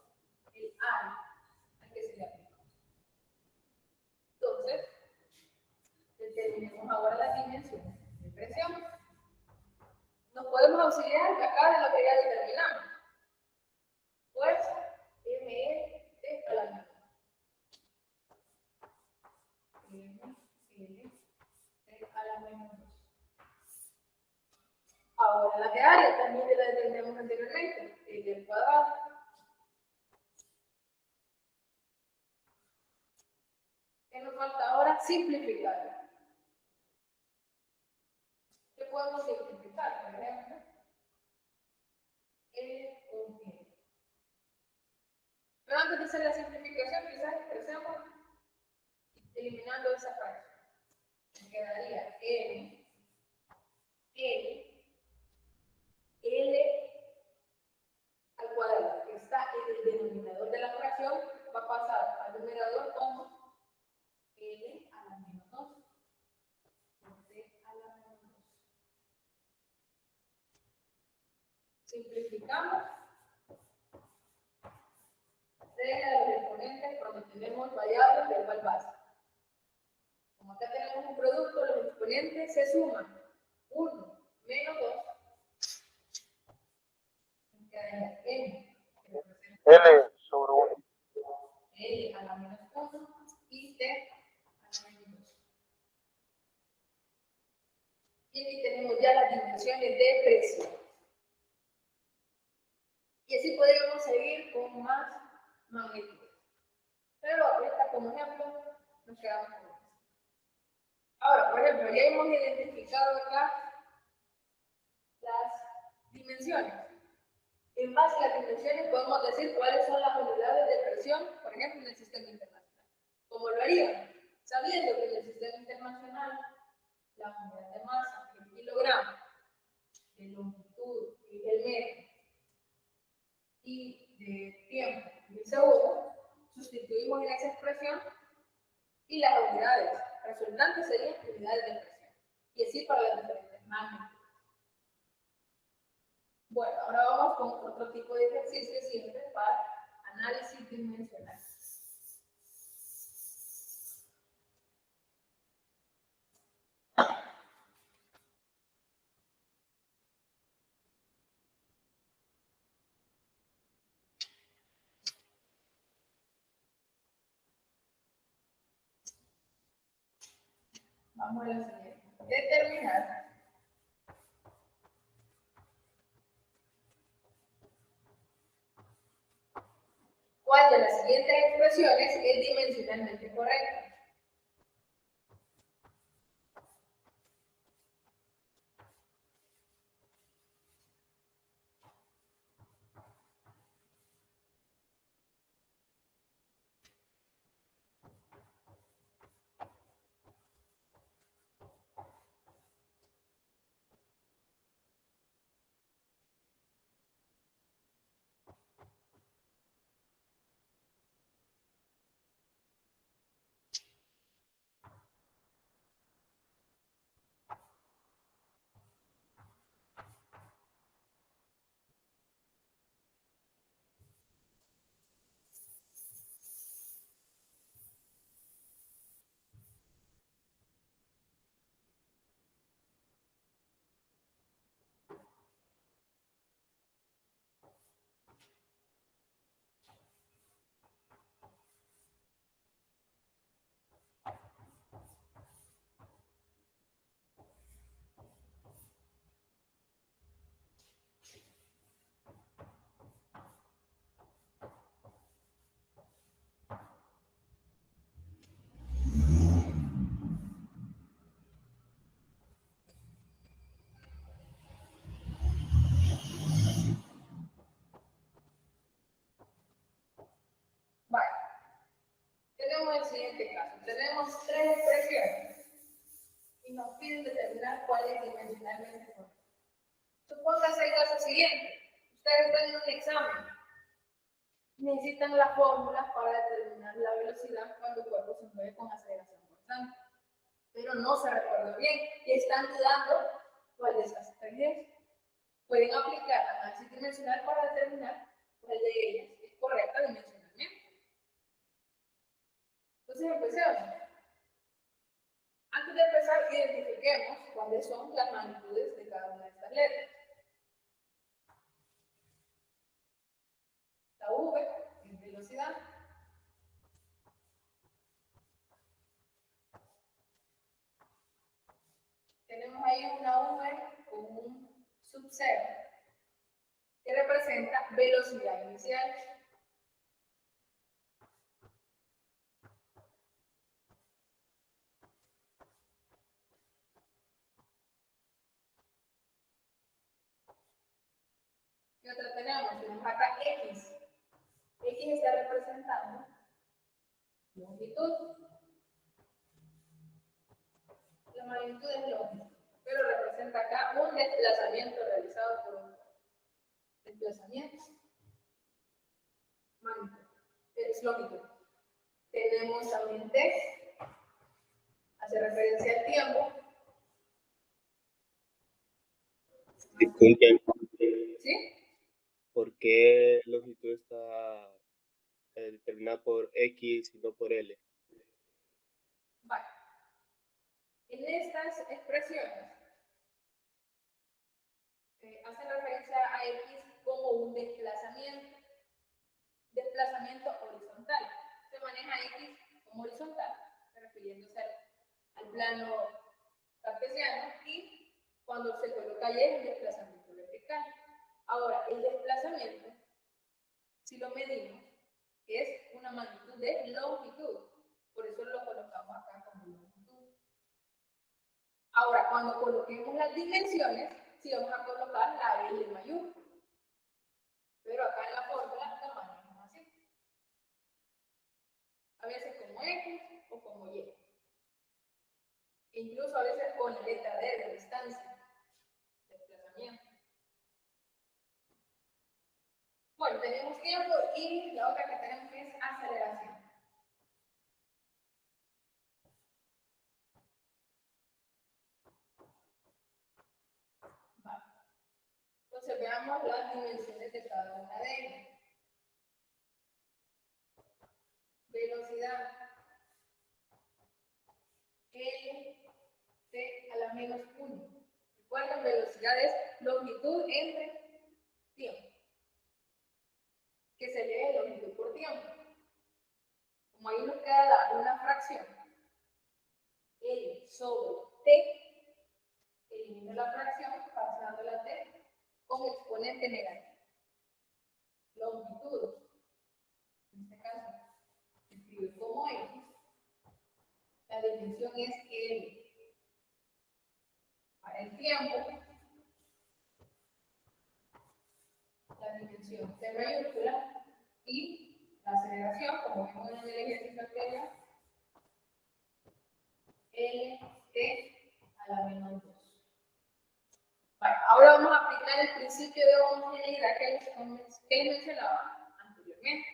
el área al que se le aplica. Entonces, determinemos ahora las dimensiones de presión. Nos podemos auxiliar de acá de lo que ya determinamos. Fuerza ML a la menos. A la menos 2. Ahora la de área también la determinamos anteriormente, el cuadrado. ¿Qué nos falta ahora? Simplificar. ¿Qué podemos simplificar? Por ejemplo, L con N. Pero antes de hacer la simplificación, quizás expresemos eliminando esa fracción. Me quedaría N, L, L al cuadrado, que está en el denominador de la fracción, va a pasar al numerador como L a la menos 2. D a la menos 2. Simplificamos. Regla de los exponentes cuando tenemos variables de igual base. Como acá tenemos un producto, los exponentes se suman. 1 menos 2. Me quedaría N, que representa L sobre 1. L a la menos 1 y T a la menos 2. Y aquí tenemos ya las dimensiones de presión. Y así podríamos seguir con más magnitudes. Pero ahorita como ejemplo nos quedamos con esto. Ahora, por ejemplo, ya hemos identificado acá las dimensiones. En base a las dimensiones podemos decir cuáles son las unidades de presión, por ejemplo, en el sistema internacional. ¿Cómo lo haríamos? Sabiendo que en el sistema internacional la unidad de masa es el kilogramo, de longitud es el metro y de tiempo es el segundo, sustituimos en esa expresión y las unidades resultantes serían unidades de presión. Y así para las diferentes magnitudes. Bueno, ahora vamos con otro tipo de ejercicio siempre para análisis dimensional. Vamos a la siguiente. Determinar cuál de las siguientes expresiones es dimensionalmente correcta. Vale. Tenemos el siguiente caso. Tenemos tres expresiones y nos piden determinar cuál es dimensionalmente correcta. Supóngase el caso siguiente. Ustedes están en un examen. Necesitan la fórmula para determinar la velocidad cuando el cuerpo se mueve con aceleración constante. Pero no se recuerda bien y están dudando cuál de esas tres es. Pueden aplicar análisis dimensional para determinar cuál de ellas es correcta dimensionalmente. Entonces empecemos. Antes de empezar, identifiquemos cuáles son las magnitudes de cada una de estas letras. La V es velocidad. Tenemos ahí una V con un subcero que representa velocidad inicial. mencionamos acá X. X está representando longitud. La magnitud es longitud, pero representa acá un desplazamiento realizado por un desplazamiento. Magnitud. Es longitud. Tenemos también T, hace referencia al tiempo. Disculpen, ¿Sí? ¿por qué longitud está determinada por X y no por L? Vale. En estas expresiones hacen referencia a X como un desplazamiento horizontal. Se maneja X como horizontal, refiriéndose al plano cartesiano, y cuando se coloca Y es un desplazamiento vertical. Ahora, el desplazamiento, si lo medimos, es una magnitud de longitud, por eso lo colocamos acá como longitud. Ahora, cuando coloquemos las dimensiones, sí vamos a colocar la L mayúscula, pero acá en la fórmula lo manejamos así. A veces como X o como Y. Incluso a veces con la letra D de distancia, desplazamiento. Bueno, tenemos tiempo y la otra que tenemos es aceleración. Vale. Entonces veamos las dimensiones de cada una de ellas. Velocidad. L, T a la menos 1. Recuerden, velocidad es longitud entre tiempo, que se lee longitud por tiempo. Como ahí nos queda una fracción, L sobre T, elimino la fracción pasando la T como exponente negativo. Longitud, en este caso, se escribe como X, la dimensión es L. Para el tiempo, la dimensión T mayúscula, y la aceleración, como vimos en el ejercicio anterior, Lt a la menos 2. Vale, ahora vamos a aplicar el principio de homogeneidad que les mencionaba anteriormente.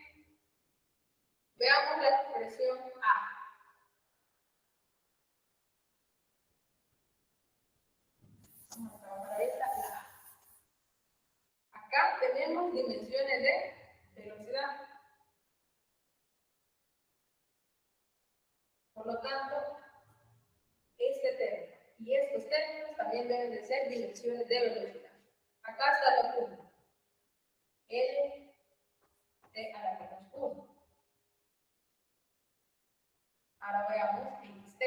Veamos la expresión A. Vamos a trabajar esta, la A. Acá tenemos dimensiones de velocidad. Por lo tanto, este término y estos términos también deben de ser dimensiones de velocidad. Acá está la punta. L T a la menos 1. Ahora veamos XT.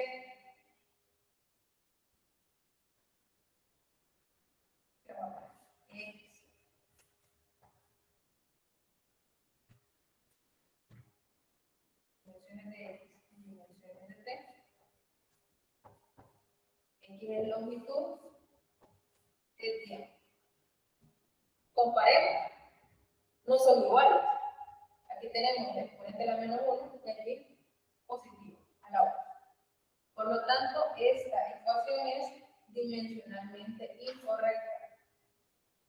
X. Dimensiones de X y dimensiones de T. X es longitud, el tiempo. Comparemos. No son iguales. Aquí tenemos el exponente de la menos 1 y aquí positivo a la 1. Por lo tanto, esta ecuación es dimensionalmente incorrecta.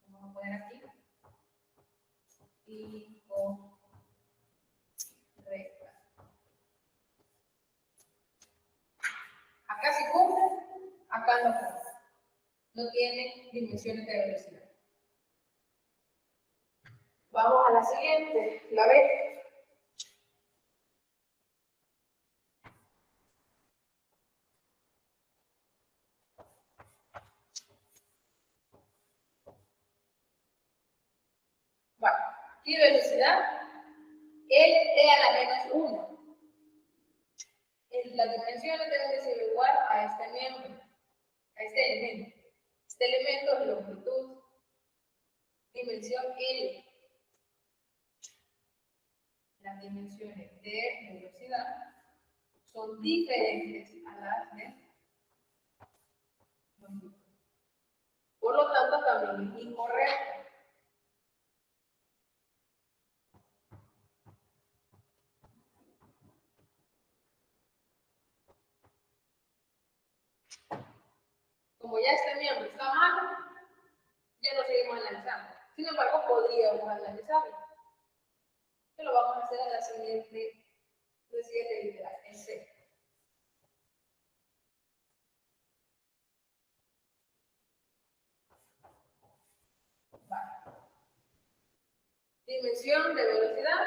Vamos a poner aquí. Incorrecta. Acá sí cumple, acá no cumple. No tiene dimensiones de velocidad. Vamos a la siguiente, la B. Bueno, aquí velocidad, Lt a la menos 1. Las dimensiones deben de ser igual a este miembro, a este elemento. Este elemento es longitud, dimensión L. Las dimensiones de velocidad son diferentes a las de longitud. Por lo tanto, también es incorrecto. Sin embargo, podríamos analizarlo. Que lo vamos a hacer en la siguiente literal, en C. Vale. Dimensión de velocidad.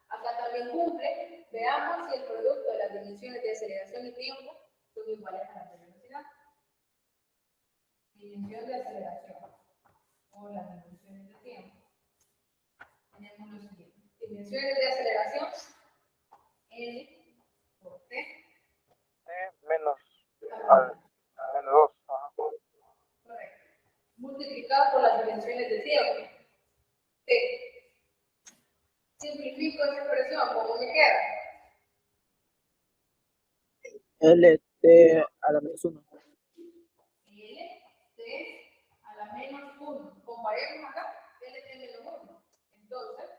Acá también cumple. Veamos si el producto de las dimensiones de aceleración y tiempo son iguales a las de velocidad. Dimensión de aceleración o las dimensiones de tiempo. Tenemos lo siguiente. Dimensiones de aceleración, L por T. Menos al menos 2. Ajá. Correcto. Multiplicado por las dimensiones de tiempo, T. Simplifico esa expresión, ¿cómo me queda? LT a la menos 1. L, T a la menos 1. Comparemos acá, LT menos 1. Entonces,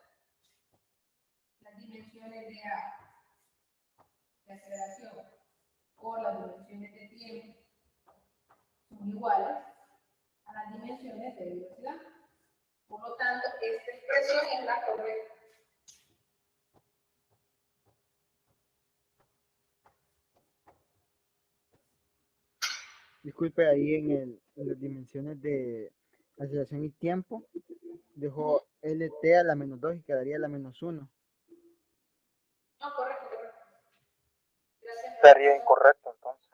las dimensiones de A, de aceleración, o las dimensiones de tiempo son iguales a las dimensiones de velocidad. Por lo tanto, esta expresión es la correcta. Disculpe, ahí en las dimensiones de aceleración y tiempo, dejó LT a la menos 2 y quedaría a la menos 1. No, correcto, correcto. Gracias. Estaría incorrecto entonces.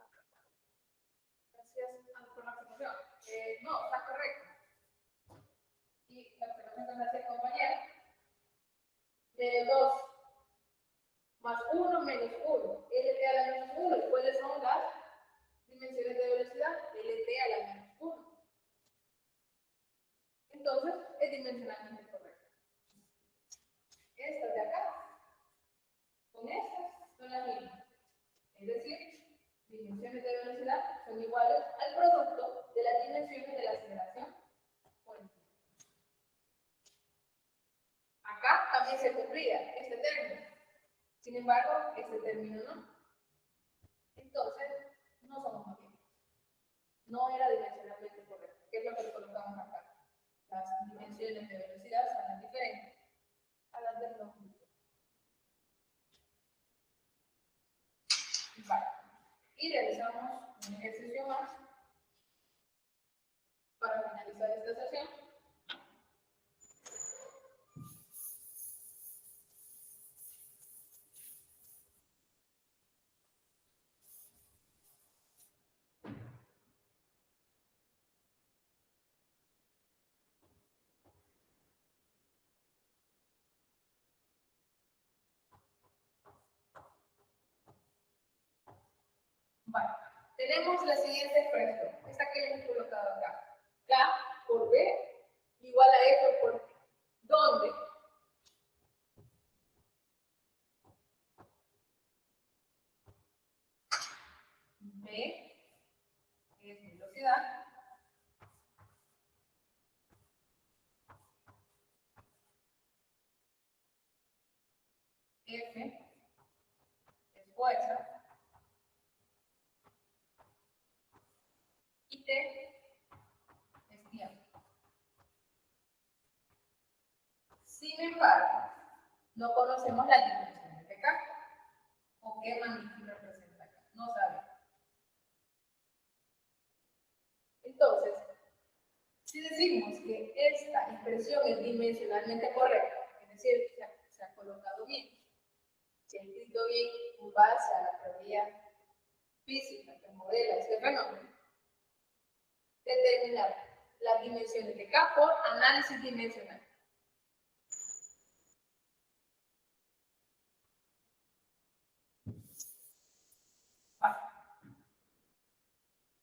Gracias por la observación. No, está correcto. Y la observación que me hace el compañero. Menos 2 más 1 menos 1. LT a la menos 1. ¿Y cuáles son las dimensiones de velocidad? LT a la menos 1. Entonces, es dimensionalmente correcto. Estas de acá, con estas, son las mismas. Es decir, dimensiones de velocidad son iguales al producto de las dimensiones de la aceleración por el tiempo. Acá también se cumplía este término. Sin embargo, este término no. Entonces, no somos amigos. No era dimensionalmente correcto. ¿Qué es lo que colocamos acá? Las dimensiones de velocidad son las diferentes a las de longitud. Vale. Y realizamos un ejercicio más para finalizar esta sesión. Vale. Tenemos la siguiente expresión. Esta que hemos colocado acá. K por B igual a F por T. ¿Dónde? B es velocidad. F es fuerza. Y T es tiempo. Sin embargo, no conocemos las dimensiones de K. ¿O qué magnitud representa K? No sabemos. Entonces, si decimos que esta expresión es dimensionalmente correcta, es decir, se ha colocado bien, se ha escrito bien en base a la teoría física que modela este fenómeno, determinar las dimensiones de K por análisis dimensional.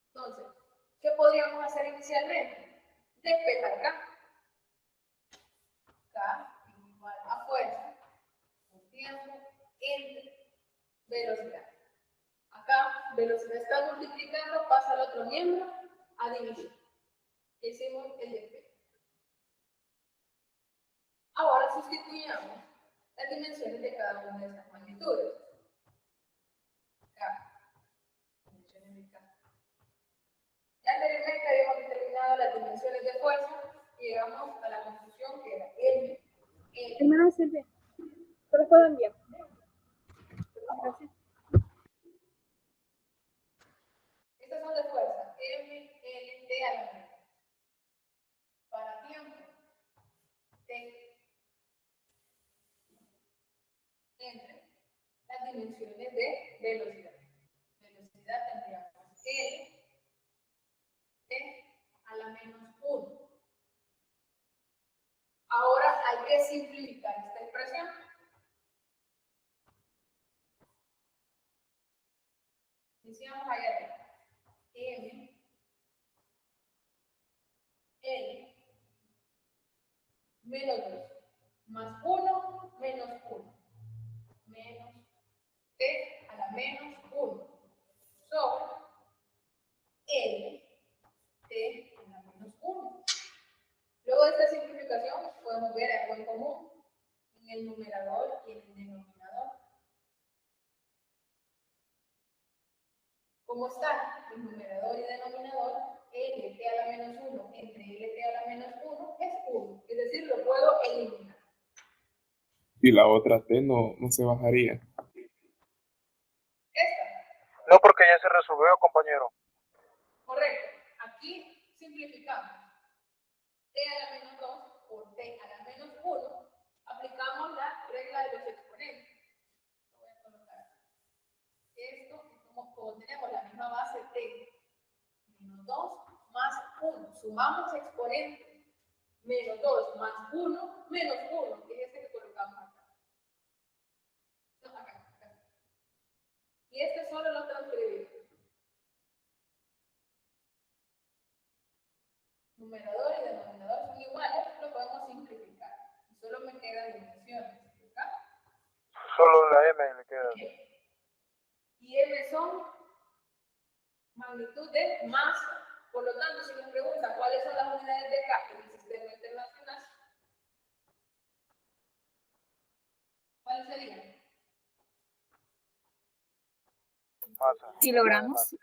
Entonces, ¿qué podríamos hacer inicialmente? Despejar K. K igual a fuerza por tiempo entre velocidad. Acá, velocidad está multiplicando, pasa al otro miembro a dividir. Hicimos el despeje. Ahora sustituyamos las dimensiones de cada una de estas magnitudes. K. Dimensiones de K. Ya anteriormente habíamos determinado las dimensiones de fuerza y llegamos a la conclusión que era M, L. Hermana Silvia, ¿te lo puedo enviar? Gracias. Estas son de fuerza, M, L, T a la menos. Para tiempo, T entre las dimensiones de velocidad. Velocidad tendríamos L, T a la menos 1. Ahora hay que simplificar esta expresión. Decíamos allá arriba, M, L, menos 2, más 1, menos 1, menos T a la menos 1, sobre L, T a la menos 1. Luego de esta simplificación podemos ver algo en común en el numerador y en el denominador. ¿Cómo están el numerador y denominador? Lt a la menos 1 entre Lt a la menos 1 es 1, es decir, lo puedo eliminar. Y la otra T no se bajaría. Esta, No, porque ya se resolvió, compañero. correcto. Aquí simplificamos. T a la menos 2 por T a la menos 1, aplicamos la regla de los exponentes. Lo voy a colocar. Esto, como tenemos la misma base T, menos 2 más 1, sumamos exponentes. Menos 2 más 1, menos 1, que es este que colocamos acá. No, acá. Y este solo lo transcribimos. Numerador y denominador son iguales, lo podemos simplificar. Y solo me quedan dimensiones. ¿Acá? Solo la M le queda. Y M son magnitud de masa. Por lo tanto, si nos preguntan cuáles son las unidades de K en el sistema internacional, ¿cuáles serían? Masa. Kilogramos.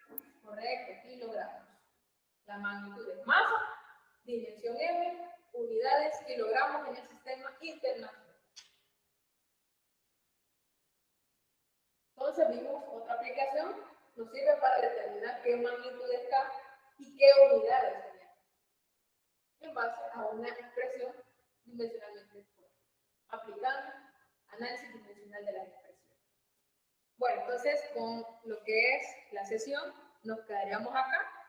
Correcto, kilogramos. La magnitud es masa, dimensión M, unidades, kilogramos en el sistema internacional. Entonces vimos otra aplicación, nos sirve para determinar qué magnitud es K y qué unidades tenemos, en base a una expresión dimensionalmente fuerte, aplicando análisis dimensional de las expresiones. Bueno, entonces con lo que es la sesión nos quedaríamos acá.